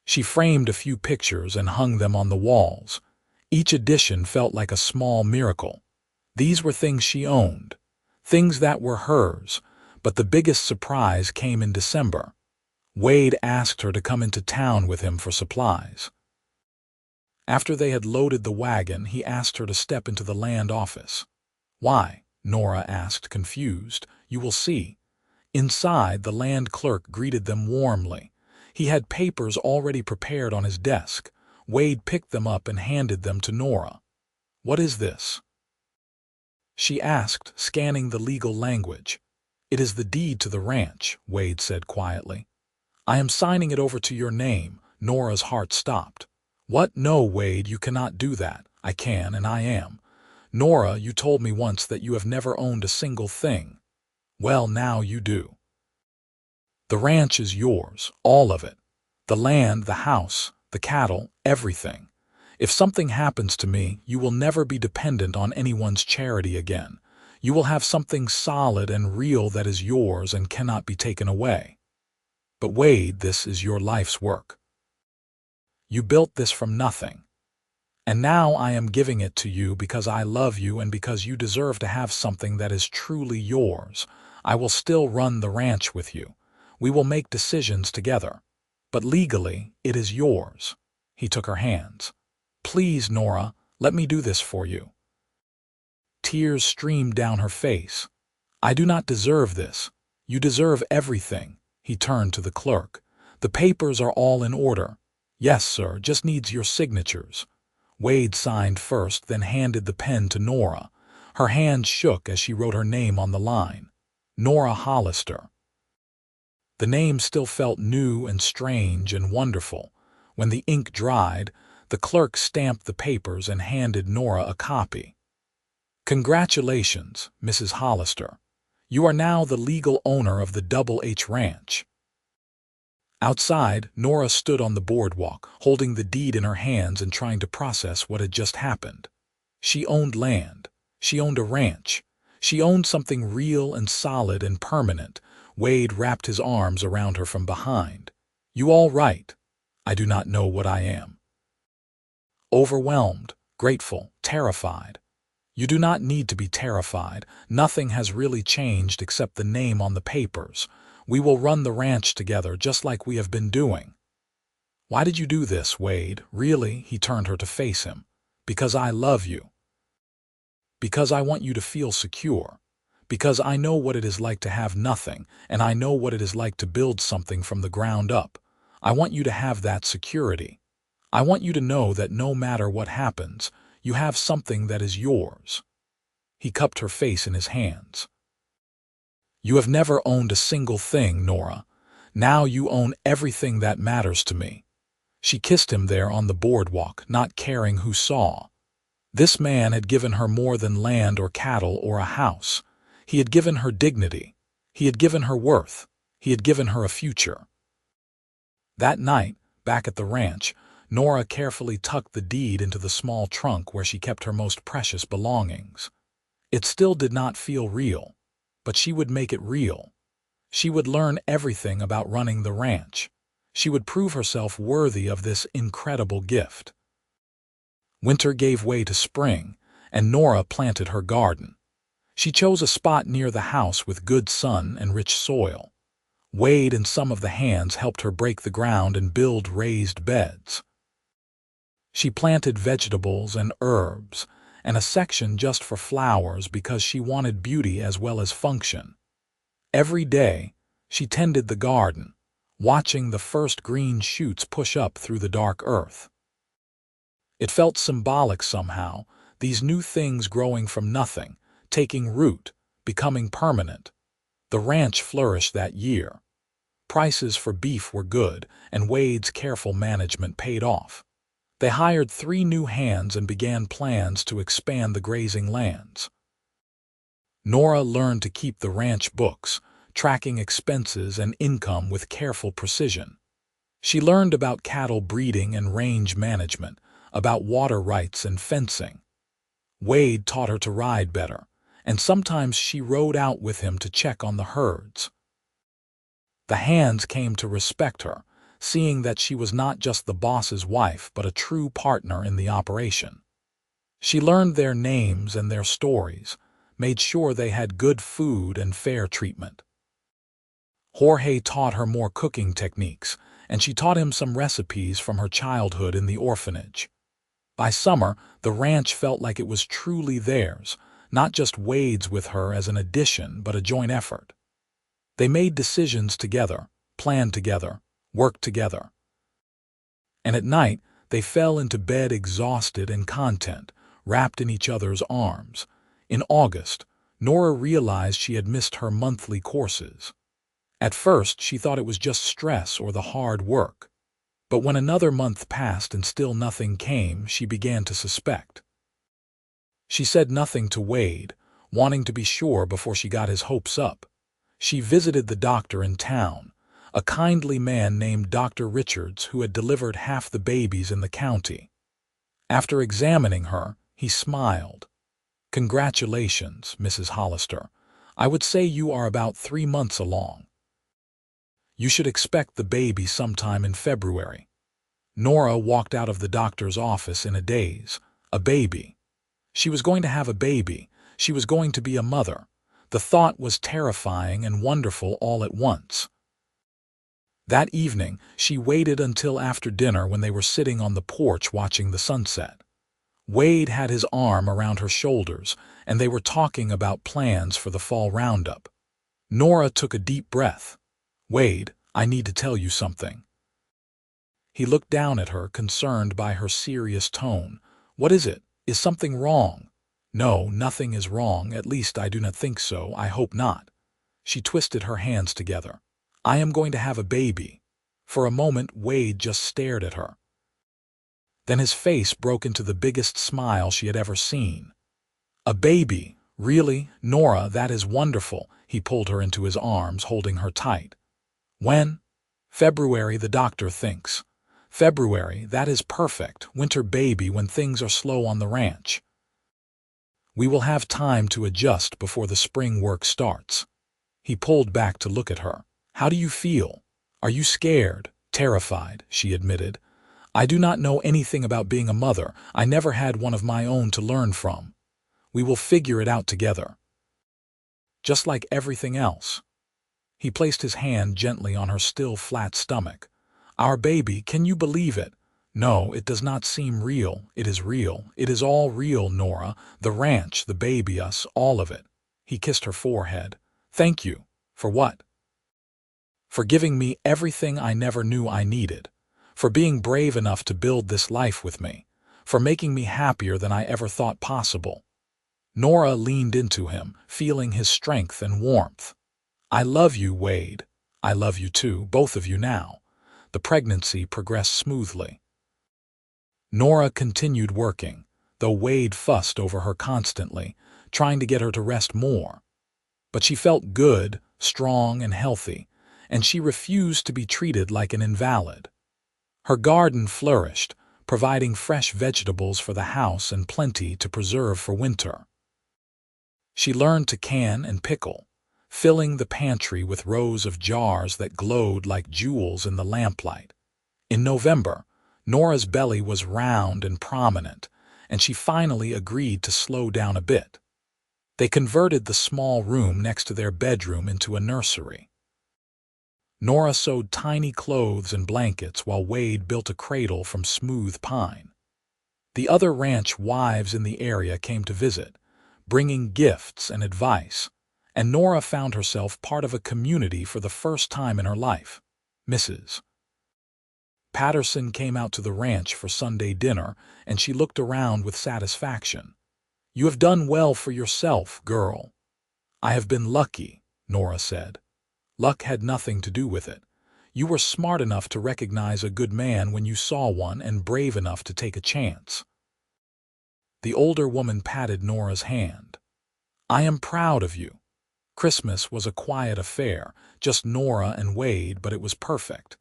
She framed a few pictures and hung them on the walls. Each addition felt like a small miracle. These were things she owned, things that were hers, but the biggest surprise came in December. Wade asked her to come into town with him for supplies. After they had loaded the wagon, he asked her to step into the land office. "Why?" Nora asked, confused. "You will see." Inside, the land clerk greeted them warmly. He had papers already prepared on his desk. Wade picked them up and handed them to Nora. "What is this?" she asked, scanning the legal language. "It is the deed to the ranch," Wade said quietly. "I am signing it over to your name." Nora's heart stopped. "What? No, Wade, you cannot do that." "I can, and I am." "Nora, you told me once that you have never owned a single thing." "Well, now you do. The ranch is yours, all of it. The land, the house, the cattle, everything. If something happens to me, you will never be dependent on anyone's charity again. You will have something solid and real that is yours and cannot be taken away." "But Wade, this is your life's work. You built this from nothing. And now I am giving it to you because I love you and because you deserve to have something that is truly yours. I will still run the ranch with you. We will make decisions together. But legally, it is yours." He took her hands. "Please, Nora, let me do this for you." Tears streamed down her face. "I do not deserve this. You deserve everything." He turned to the clerk. "The papers are all in order." "Yes, sir, just needs your signatures." Wade signed first, then handed the pen to Nora. Her hand shook as she wrote her name on the line. Nora Hollister. The name still felt new and strange and wonderful. When the ink dried, the clerk stamped the papers and handed Nora a copy. "Congratulations, Mrs. Hollister. You are now the legal owner of the Double H Ranch." Outside, Nora stood on the boardwalk, holding the deed in her hands and trying to process what had just happened. She owned land. She owned a ranch. She owned something real and solid and permanent. Wade wrapped his arms around her from behind. "You all right?" "I do not know what I am." "Overwhelmed, grateful, terrified." "You do not need to be terrified. Nothing has really changed except the name on the papers. We will run the ranch together just like we have been doing." "Why did you do this, Wade? Really?" He turned her to face him. "Because I love you. Because I want you to feel secure. Because I know what it is like to have nothing, and I know what it is like to build something from the ground up. I want you to have that security. I want you to know that no matter what happens, you have something that is yours." He cupped her face in his hands. "You have never owned a single thing, Nora. Now you own everything that matters to me." She kissed him there on the boardwalk, not caring who saw. This man had given her more than land or cattle or a house. He had given her dignity. He had given her worth. He had given her a future. That night, back at the ranch, Nora carefully tucked the deed into the small trunk where she kept her most precious belongings. It still did not feel real, but she would make it real. She would learn everything about running the ranch. She would prove herself worthy of this incredible gift. Winter gave way to spring, and Nora planted her garden. She chose a spot near the house with good sun and rich soil. Wade and some of the hands helped her break the ground and build raised beds. She planted vegetables and herbs, and a section just for flowers because she wanted beauty as well as function. Every day, she tended the garden, watching the first green shoots push up through the dark earth. It felt symbolic somehow, these new things growing from nothing, taking root, becoming permanent. The ranch flourished that year. Prices for beef were good, and Wade's careful management paid off. They hired 3 new hands and began plans to expand the grazing lands. Nora learned to keep the ranch books, tracking expenses and income with careful precision. She learned about cattle breeding and range management, about water rights and fencing. Wade taught her to ride better, and sometimes she rode out with him to check on the herds. The hands came to respect her, seeing that she was not just the boss's wife but a true partner in the operation. She learned their names and their stories, made sure they had good food and fair treatment. Jorge taught her more cooking techniques, and she taught him some recipes from her childhood in the orphanage. By summer, the ranch felt like it was truly theirs, not just Wade's with her as an addition but a joint effort. They made decisions together, planned together, worked together. And at night, they fell into bed exhausted and content, wrapped in each other's arms. In August, Nora realized she had missed her monthly courses. At first, she thought it was just stress or the hard work. But when another month passed and still nothing came, she began to suspect. She said nothing to Wade, wanting to be sure before she got his hopes up. She visited the doctor in town, a kindly man named Dr. Richards who had delivered half the babies in the county. After examining her, he smiled. "Congratulations, Mrs. Hollister. I would say you are about 3 months along. You should expect the baby sometime in February." Nora walked out of the doctor's office in a daze. A baby. She was going to have a baby. She was going to be a mother. The thought was terrifying and wonderful all at once. That evening, she waited until after dinner when they were sitting on the porch watching the sunset. Wade had his arm around her shoulders, and they were talking about plans for the fall roundup. Nora took a deep breath. "Wade, I need to tell you something." He looked down at her, concerned by her serious tone. "What is it? Is something wrong?" "No, nothing is wrong. At least I do not think so. I hope not." She twisted her hands together. "I am going to have a baby." For a moment, Wade just stared at her. Then his face broke into the biggest smile she had ever seen. "A baby? Really? Nora, that is wonderful." He pulled her into his arms, holding her tight. "When?" "February, the doctor thinks." "February, that is perfect. Winter baby when things are slow on the ranch. We will have time to adjust before the spring work starts." He pulled back to look at her. "How do you feel?" "Are you scared?" "Terrified," she admitted. "I do not know anything about being a mother. I never had one of my own to learn from. We will figure it out together. Just like everything else." He placed his hand gently on her still flat stomach. "Our baby, can you believe it?" "No, it does not seem real. It is real. It is all real, Nora. The ranch, the baby, us, all of it." He kissed her forehead. "Thank you." "For what?" "For giving me everything I never knew I needed. For being brave enough to build this life with me. For making me happier than I ever thought possible." Nora leaned into him, feeling his strength and warmth. "I love you, Wade. I love you too, both of you now." The pregnancy progressed smoothly. Nora continued working, though Wade fussed over her constantly, trying to get her to rest more. But she felt good, strong, and healthy, and she refused to be treated like an invalid. Her garden flourished, providing fresh vegetables for the house and plenty to preserve for winter. She learned to can and pickle, filling the pantry with rows of jars that glowed like jewels in the lamplight. In November, Nora's belly was round and prominent, and she finally agreed to slow down a bit. They converted the small room next to their bedroom into a nursery. Nora sewed tiny clothes and blankets while Wade built a cradle from smooth pine. The other ranch wives in the area came to visit, bringing gifts and advice, and Nora found herself part of a community for the first time in her life. Mrs. Patterson came out to the ranch for Sunday dinner, and she looked around with satisfaction. "You have done well for yourself, girl." "I have been lucky," Nora said. "Luck had nothing to do with it. You were smart enough to recognize a good man when you saw one and brave enough to take a chance." The older woman patted Nora's hand. I am proud of you." Christmas was a quiet affair, just Nora and Wade, but it was perfect.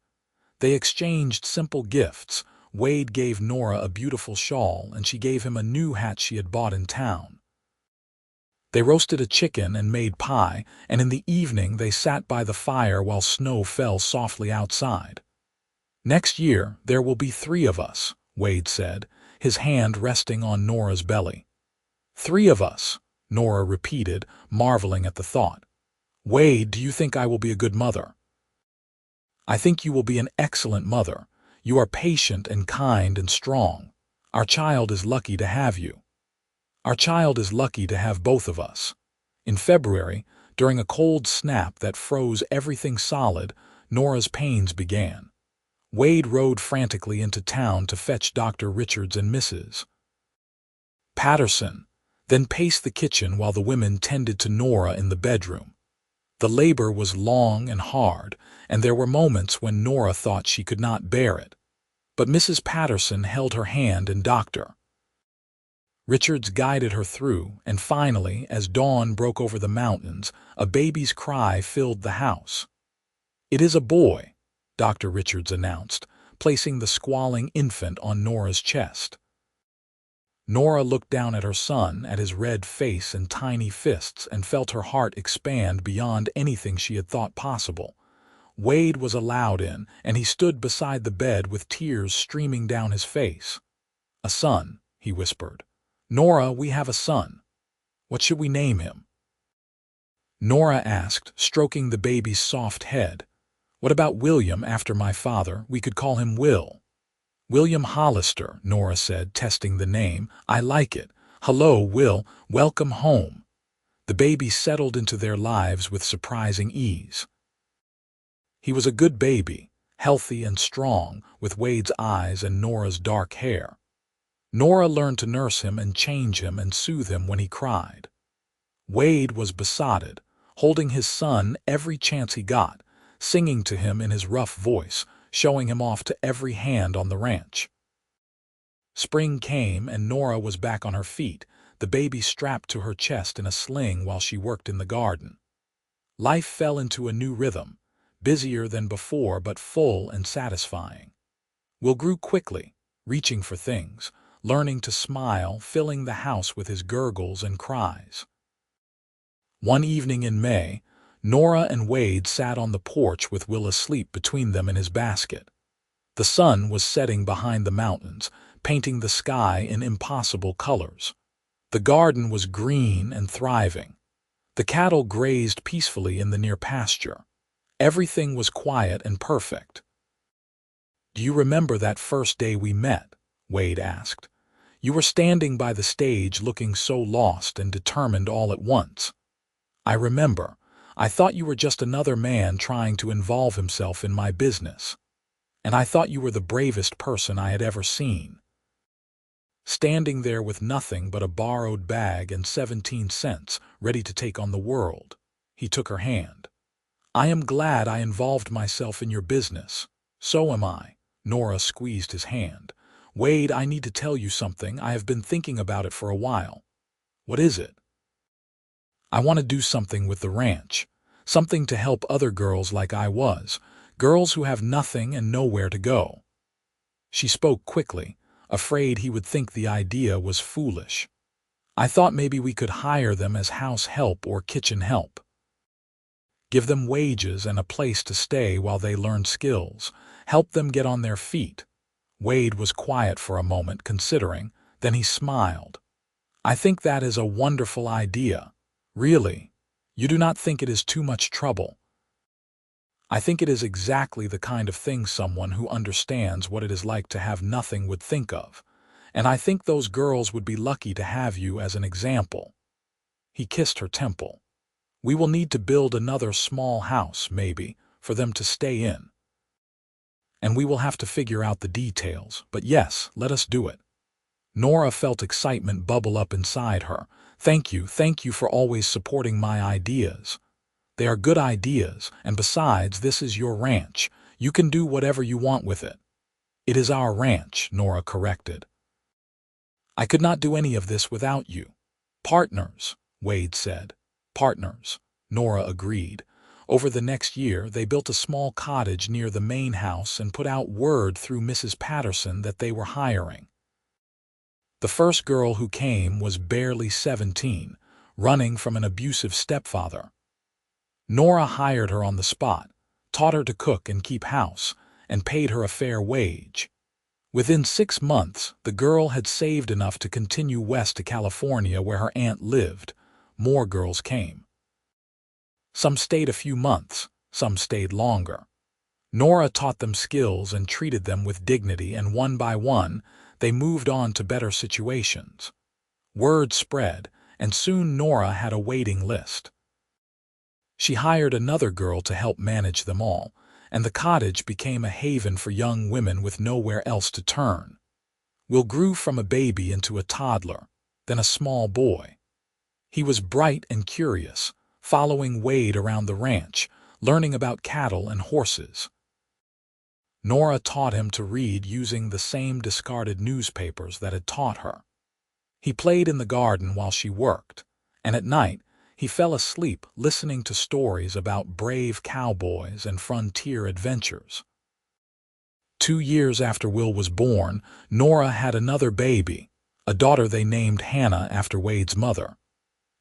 They exchanged simple gifts. Wade gave Nora a beautiful shawl, and she gave him a new hat she had bought in town. They roasted a chicken and made pie, and in the evening they sat by the fire while snow fell softly outside. "Next year there will be 3 of us," Wade said, his hand resting on Nora's belly. "3 of us," Nora repeated, marveling at the thought. "Wade, do you think I will be a good mother?" "I think you will be an excellent mother. You are patient and kind and strong. Our child is lucky to have you." "Our child is lucky to have both of us." In February, during a cold snap that froze everything solid, Nora's pains began. Wade rode frantically into town to fetch Dr. Richards and Mrs. Patterson, then paced the kitchen while the women tended to Nora in the bedroom. The labor was long and hard, and there were moments when Nora thought she could not bear it. But Mrs. Patterson held her hand, and Dr. Richards guided her through, and finally, as dawn broke over the mountains, a baby's cry filled the house. "It is a boy," Dr. Richards announced, placing the squalling infant on Nora's chest. Nora looked down at her son, at his red face and tiny fists, and felt her heart expand beyond anything she had thought possible. Wade was allowed in, and he stood beside the bed with tears streaming down his face. "A son," he whispered. "Nora, we have a son. What should we name him?" Nora asked, stroking the baby's soft head. "What about William, after my father? We could call him Will." "William Hollister," Nora said, testing the name. "I like it. Hello, Will. Welcome home." The baby settled into their lives with surprising ease. He was a good baby, healthy and strong, with Wade's eyes and Nora's dark hair. Nora learned to nurse him and change him and soothe him when he cried. Wade was besotted, holding his son every chance he got, singing to him in his rough voice, showing him off to every hand on the ranch. Spring came, and Nora was back on her feet, the baby strapped to her chest in a sling while she worked in the garden. Life fell into a new rhythm, busier than before but full and satisfying. Will grew quickly, reaching for things, learning to smile, filling the house with his gurgles and cries. One evening in May, Nora and Wade sat on the porch with Will asleep between them in his basket. The sun was setting behind the mountains, painting the sky in impossible colors. The garden was green and thriving. The cattle grazed peacefully in the near pasture. Everything was quiet and perfect. "Do you remember that first day we met?" Wade asked. "You were standing by the stage looking so lost and determined all at once." "I remember. I thought you were just another man trying to involve himself in my business. And I thought you were the bravest person I had ever seen." Standing there with nothing but a borrowed bag and 17 cents, ready to take on the world, he took her hand. "I am glad I involved myself in your business." "So am I." Nora squeezed his hand. "Wade, I need to tell you something. I have been thinking about it for a while." "What is it?" "I want to do something with the ranch. Something to help other girls like I was. Girls who have nothing and nowhere to go." She spoke quickly, afraid he would think the idea was foolish. "I thought maybe we could hire them as house help or kitchen help. Give them wages and a place to stay while they learn skills. Help them get on their feet." Wade was quiet for a moment, considering. Then he smiled. "I think that is a wonderful idea. Really. You do not think it is too much trouble?" "I think it is exactly the kind of thing someone who understands what it is like to have nothing would think of. And I think those girls would be lucky to have you as an example." He kissed her temple. "We will need to build another small house, maybe, for them to stay in. And we will have to figure out the details, but yes, let us do it." Nora felt excitement bubble up inside her. Thank you for always supporting my ideas. They are good ideas, and besides, this is your ranch. You can do whatever you want with it." "It is our ranch," Nora corrected. "I could not do any of this without you." "Partners," Wade said. Partners, Nora agreed. Over the next year, they built a small cottage near the main house and put out word through Mrs. Patterson that they were hiring. The first girl who came was barely 17, running from an abusive stepfather. Nora hired her on the spot, taught her to cook and keep house, and paid her a fair wage. Within 6 months, the girl had saved enough to continue west to California where her aunt lived. More girls came. Some stayed a few months, some stayed longer. Nora taught them skills and treated them with dignity, and one by one, they moved on to better situations. Word spread, and soon Nora had a waiting list. She hired another girl to help manage them all, and the cottage became a haven for young women with nowhere else to turn. Will grew from a baby into a toddler, then a small boy. He was bright and curious, following Wade around the ranch, learning about cattle and horses. Nora taught him to read using the same discarded newspapers that had taught her. He played in the garden while she worked, and at night he fell asleep listening to stories about brave cowboys and frontier adventures. 2 years after Will was born, Nora had another baby, a daughter they named Hannah after Wade's mother.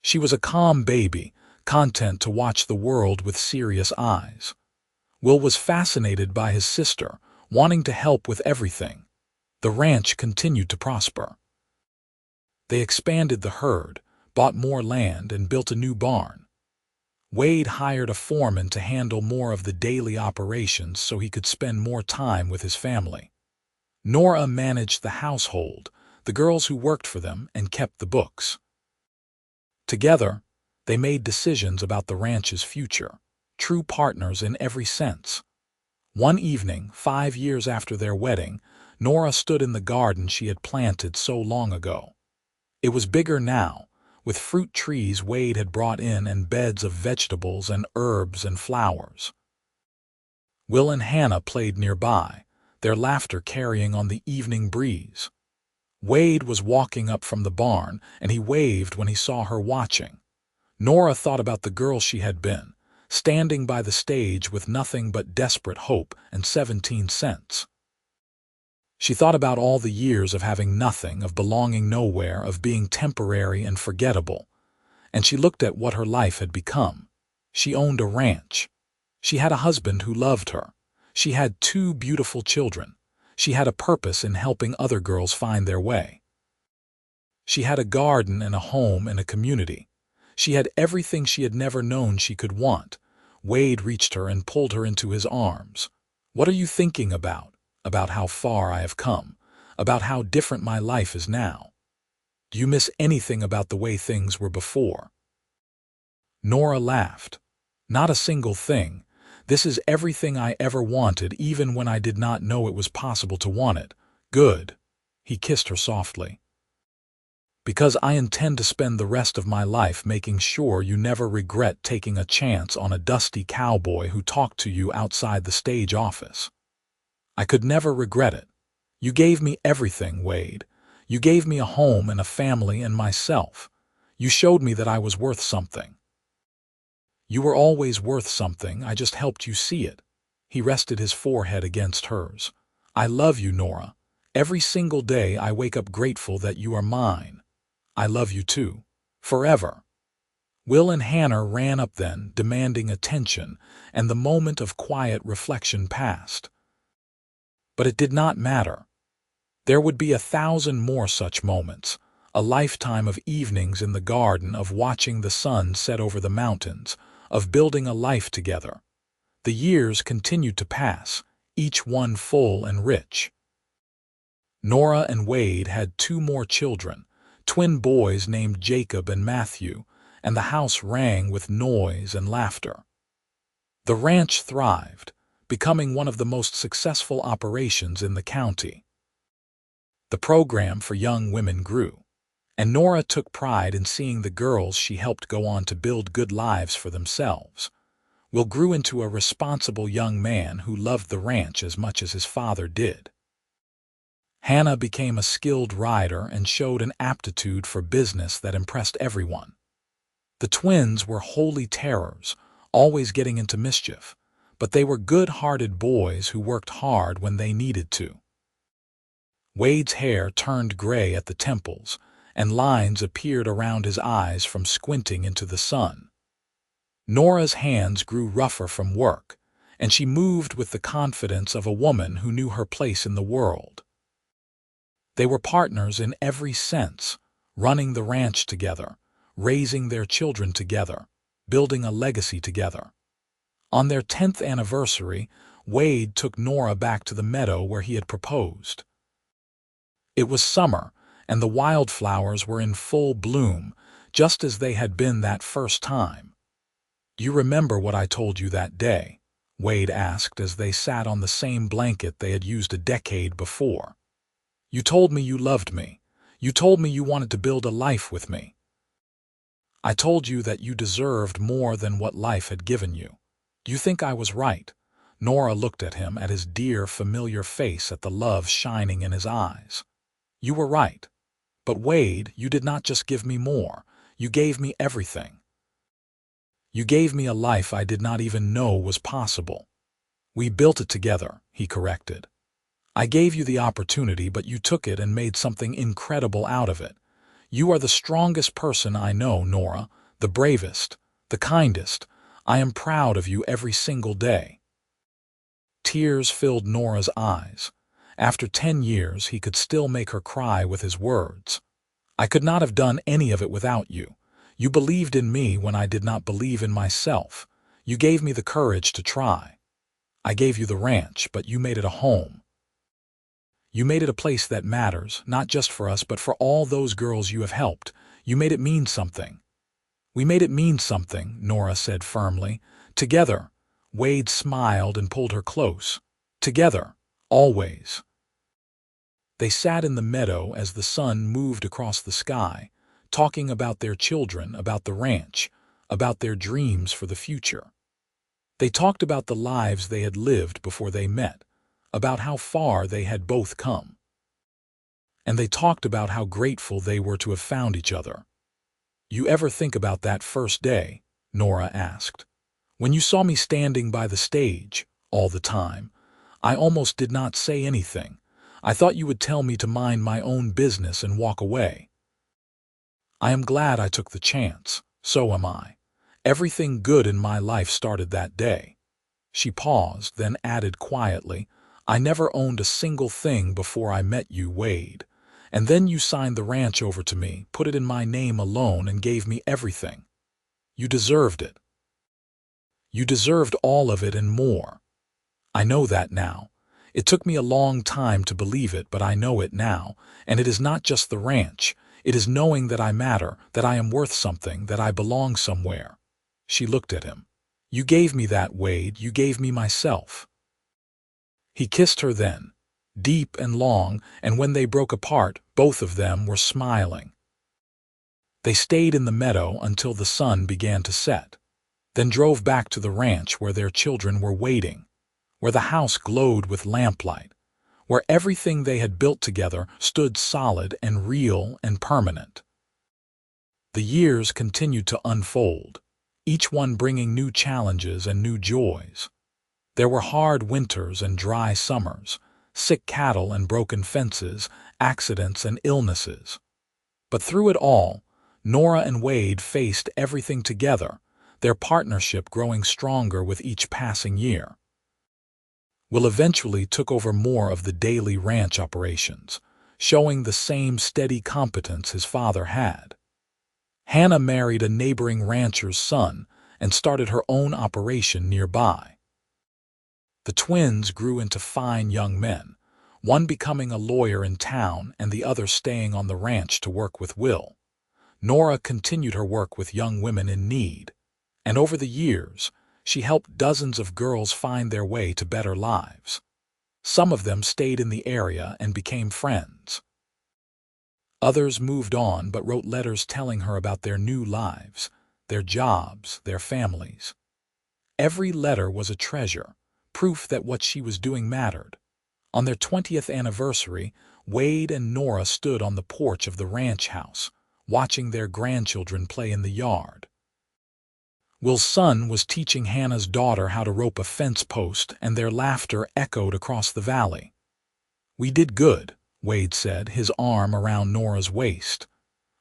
She was a calm baby, content to watch the world with serious eyes. Will was fascinated by his sister, wanting to help with everything. The ranch continued to prosper. They expanded the herd, bought more land, and built a new barn. Wade hired a foreman to handle more of the daily operations so he could spend more time with his family. Nora managed the household, the girls who worked for them, and kept the books. Together, they made decisions about the ranch's future, true partners in every sense. One evening, 5 years after their wedding, Nora stood in the garden she had planted so long ago. It was bigger now, with fruit trees Wade had brought in and beds of vegetables and herbs and flowers. Will and Hannah played nearby, their laughter carrying on the evening breeze. Wade was walking up from the barn, and he waved when he saw her watching. Nora thought about the girl she had been, standing by the stage with nothing but desperate hope and 17 cents. She thought about all the years of having nothing, of belonging nowhere, of being temporary and forgettable. And she looked at what her life had become. She owned a ranch. She had a husband who loved her. She had 2 beautiful children. She had a purpose in helping other girls find their way. She had a garden and a home and a community. She had everything she had never known she could want. Wade reached her and pulled her into his arms. "What are you thinking about? About how far I have come, about how different my life is now. Do you miss anything about the way things were before?" Nora laughed. "Not a single thing. This is everything I ever wanted, even when I did not know it was possible to want it. Good." He kissed her softly. "Because I intend to spend the rest of my life making sure you never regret taking a chance on a dusty cowboy who talked to you outside the stage office. I could never regret it. You gave me everything, Wade. You gave me a home and a family and myself. You showed me that I was worth something. You were always worth something, I just helped you see it." He rested his forehead against hers. "I love you, Nora. Every single day I wake up grateful that you are mine. I love you too. Forever." Will and Hannah ran up then, demanding attention, and the moment of quiet reflection passed. But it did not matter. There would be 1,000 more such moments, a lifetime of evenings in the garden, of watching the sun set over the mountains, of building a life together. The years continued to pass, each one full and rich. Nora and Wade had 2 more children, twin boys named Jacob and Matthew, and the house rang with noise and laughter. The ranch thrived, becoming one of the most successful operations in the county. The program for young women grew, and Nora took pride in seeing the girls she helped go on to build good lives for themselves. Will grew into a responsible young man who loved the ranch as much as his father did. Hannah became a skilled rider and showed an aptitude for business that impressed everyone. The twins were holy terrors, always getting into mischief, but they were good-hearted boys who worked hard when they needed to. Wade's hair turned gray at the temples, and lines appeared around his eyes from squinting into the sun. Nora's hands grew rougher from work, and she moved with the confidence of a woman who knew her place in the world. They were partners in every sense, running the ranch together, raising their children together, building a legacy together. On their 10th anniversary, Wade took Nora back to the meadow where he had proposed. It was summer, and the wildflowers were in full bloom, just as they had been that first time. "You remember what I told you that day?" Wade asked as they sat on the same blanket they had used a decade before. "You told me you loved me. You told me you wanted to build a life with me. I told you that you deserved more than what life had given you. Do you think I was right?" Nora looked at him, at his dear, familiar face, at the love shining in his eyes. "You were right. But Wade, you did not just give me more. You gave me everything. You gave me a life I did not even know was possible." "We built it together," he corrected. "I gave you the opportunity, but you took it and made something incredible out of it. You are the strongest person I know, Nora, the bravest, the kindest. I am proud of you every single day." Tears filled Nora's eyes. After 10 years, he could still make her cry with his words. "I could not have done any of it without you. You believed in me when I did not believe in myself. You gave me the courage to try. I gave you the ranch, but you made it a home. You made it a place that matters, not just for us, but for all those girls you have helped. You made it mean something." "We made it mean something," Nora said firmly. "Together." Wade smiled and pulled her close. "Together, always." They sat in the meadow as the sun moved across the sky, talking about their children, about the ranch, about their dreams for the future. They talked about the lives they had lived before they met, about how far they had both come. And they talked about how grateful they were to have found each other. "You ever think about that first day?" Nora asked. "When you saw me standing by the stage, all the time, I almost did not say anything. I thought you would tell me to mind my own business and walk away. I am glad I took the chance. So am I. Everything good in my life started that day." She paused, then added quietly, "I never owned a single thing before I met you, Wade. And then you signed the ranch over to me, put it in my name alone, and gave me everything. You deserved it. You deserved all of it and more. I know that now. It took me a long time to believe it, but I know it now, and it is not just the ranch. It is knowing that I matter, that I am worth something, that I belong somewhere." She looked at him. "You gave me that, Wade. You gave me myself." He kissed her then, deep and long, and when they broke apart, both of them were smiling. They stayed in the meadow until the sun began to set, then drove back to the ranch where their children were waiting, where the house glowed with lamplight, where everything they had built together stood solid and real and permanent. The years continued to unfold, each one bringing new challenges and new joys. There were hard winters and dry summers, sick cattle and broken fences, accidents and illnesses. But through it all, Nora and Wade faced everything together, their partnership growing stronger with each passing year. Will eventually took over more of the daily ranch operations, showing the same steady competence his father had. Hannah married a neighboring rancher's son and started her own operation nearby. The twins grew into fine young men, one becoming a lawyer in town and the other staying on the ranch to work with Will. Nora continued her work with young women in need, and over the years, she helped dozens of girls find their way to better lives. Some of them stayed in the area and became friends. Others moved on but wrote letters telling her about their new lives, their jobs, their families. Every letter was a treasure, proof that what she was doing mattered. On their 20th anniversary, Wade and Nora stood on the porch of the ranch house, watching their grandchildren play in the yard. Will's son was teaching Hannah's daughter how to rope a fence post, and their laughter echoed across the valley. "We did good," Wade said, his arm around Nora's waist.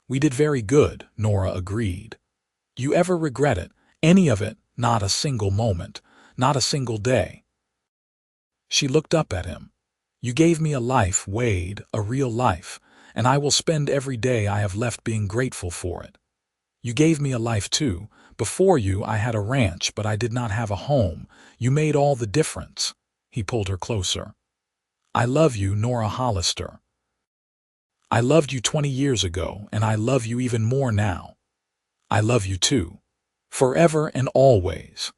"We did very good," Nora agreed. "You ever regret it? Any of it? Not a single moment. Not a single day." She looked up at him. "You gave me a life, Wade, a real life, and I will spend every day I have left being grateful for it. You gave me a life too. Before you, I had a ranch, but I did not have a home. You made all the difference." He pulled her closer. "I love you, Nora Hollister. I loved you 20 years ago, and I love you even more now. I love you too. Forever and always."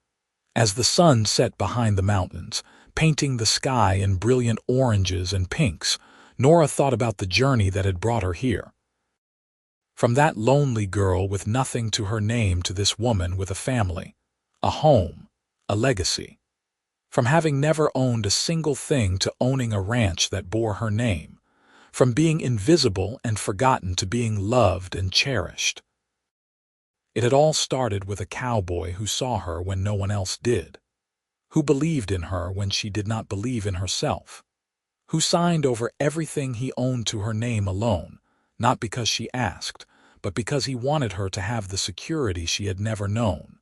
As the sun set behind the mountains, painting the sky in brilliant oranges and pinks, Nora thought about the journey that had brought her here. From that lonely girl with nothing to her name to this woman with a family, a home, a legacy. From having never owned a single thing to owning a ranch that bore her name. From being invisible and forgotten to being loved and cherished. It had all started with a cowboy who saw her when no one else did. Who believed in her when she did not believe in herself. Who signed over everything he owned to her name alone, not because she asked, but because he wanted her to have the security she had never known.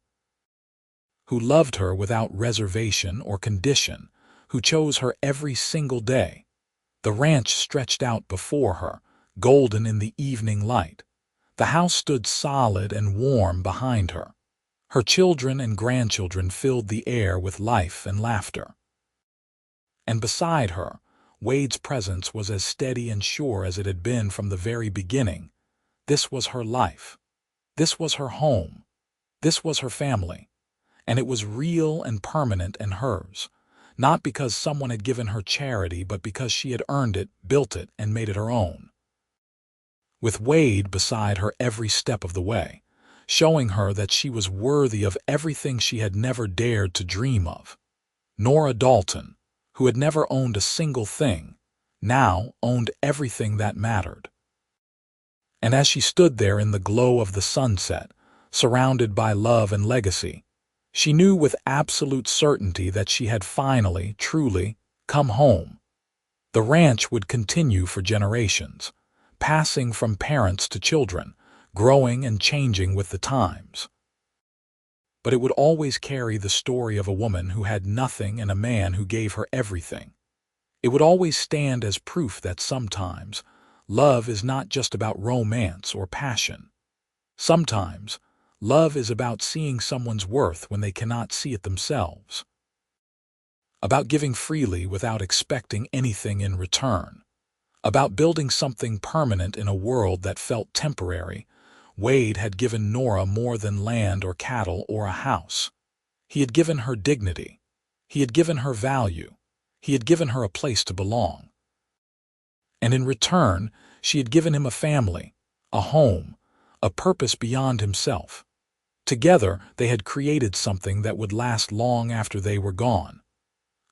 Who loved her without reservation or condition, who chose her every single day. The ranch stretched out before her, golden in the evening light. The house stood solid and warm behind her. Her children and grandchildren filled the air with life and laughter. And beside her, Wade's presence was as steady and sure as it had been from the very beginning. This was her life. This was her home. This was her family. And it was real and permanent and hers. Not because someone had given her charity, but because she had earned it, built it, and made it her own. With Wade beside her every step of the way, showing her that she was worthy of everything she had never dared to dream of. Nora Dalton, who had never owned a single thing, now owned everything that mattered. And as she stood there in the glow of the sunset, surrounded by love and legacy, she knew with absolute certainty that she had finally, truly, come home. The ranch would continue for generations, passing from parents to children, growing and changing with the times. But it would always carry the story of a woman who had nothing and a man who gave her everything. It would always stand as proof that sometimes, love is not just about romance or passion. Sometimes, love is about seeing someone's worth when they cannot see it themselves. About giving freely without expecting anything in return. About building something permanent in a world that felt temporary. Wade had given Nora more than land or cattle or a house. He had given her dignity. He had given her value. He had given her a place to belong. And in return, she had given him a family, a home, a purpose beyond himself. Together, they had created something that would last long after they were gone.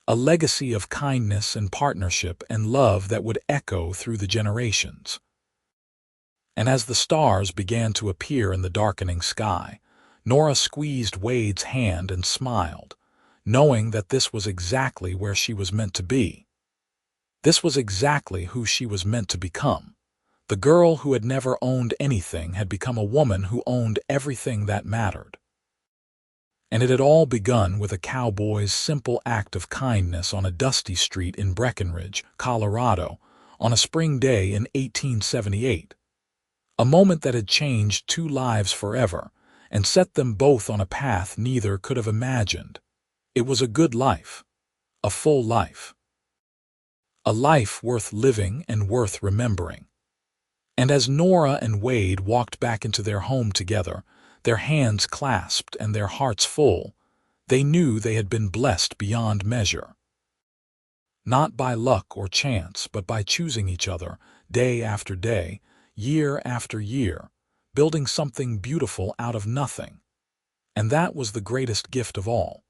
A legacy of kindness and partnership and love that would echo through the generations. And as the stars began to appear in the darkening sky, Nora squeezed Wade's hand and smiled, knowing that this was exactly where she was meant to be. This was exactly who she was meant to become. The girl who had never owned anything had become a woman who owned everything that mattered. And it had all begun with a cowboy's simple act of kindness on a dusty street in Breckenridge, Colorado, on a spring day in 1878. A moment that had changed two lives forever and set them both on a path neither could have imagined. It was a good life, a full life. A life worth living and worth remembering. And as Nora and Wade walked back into their home together, their hands clasped and their hearts full, they knew they had been blessed beyond measure. Not by luck or chance, but by choosing each other, day after day, year after year, building something beautiful out of nothing. And that was the greatest gift of all.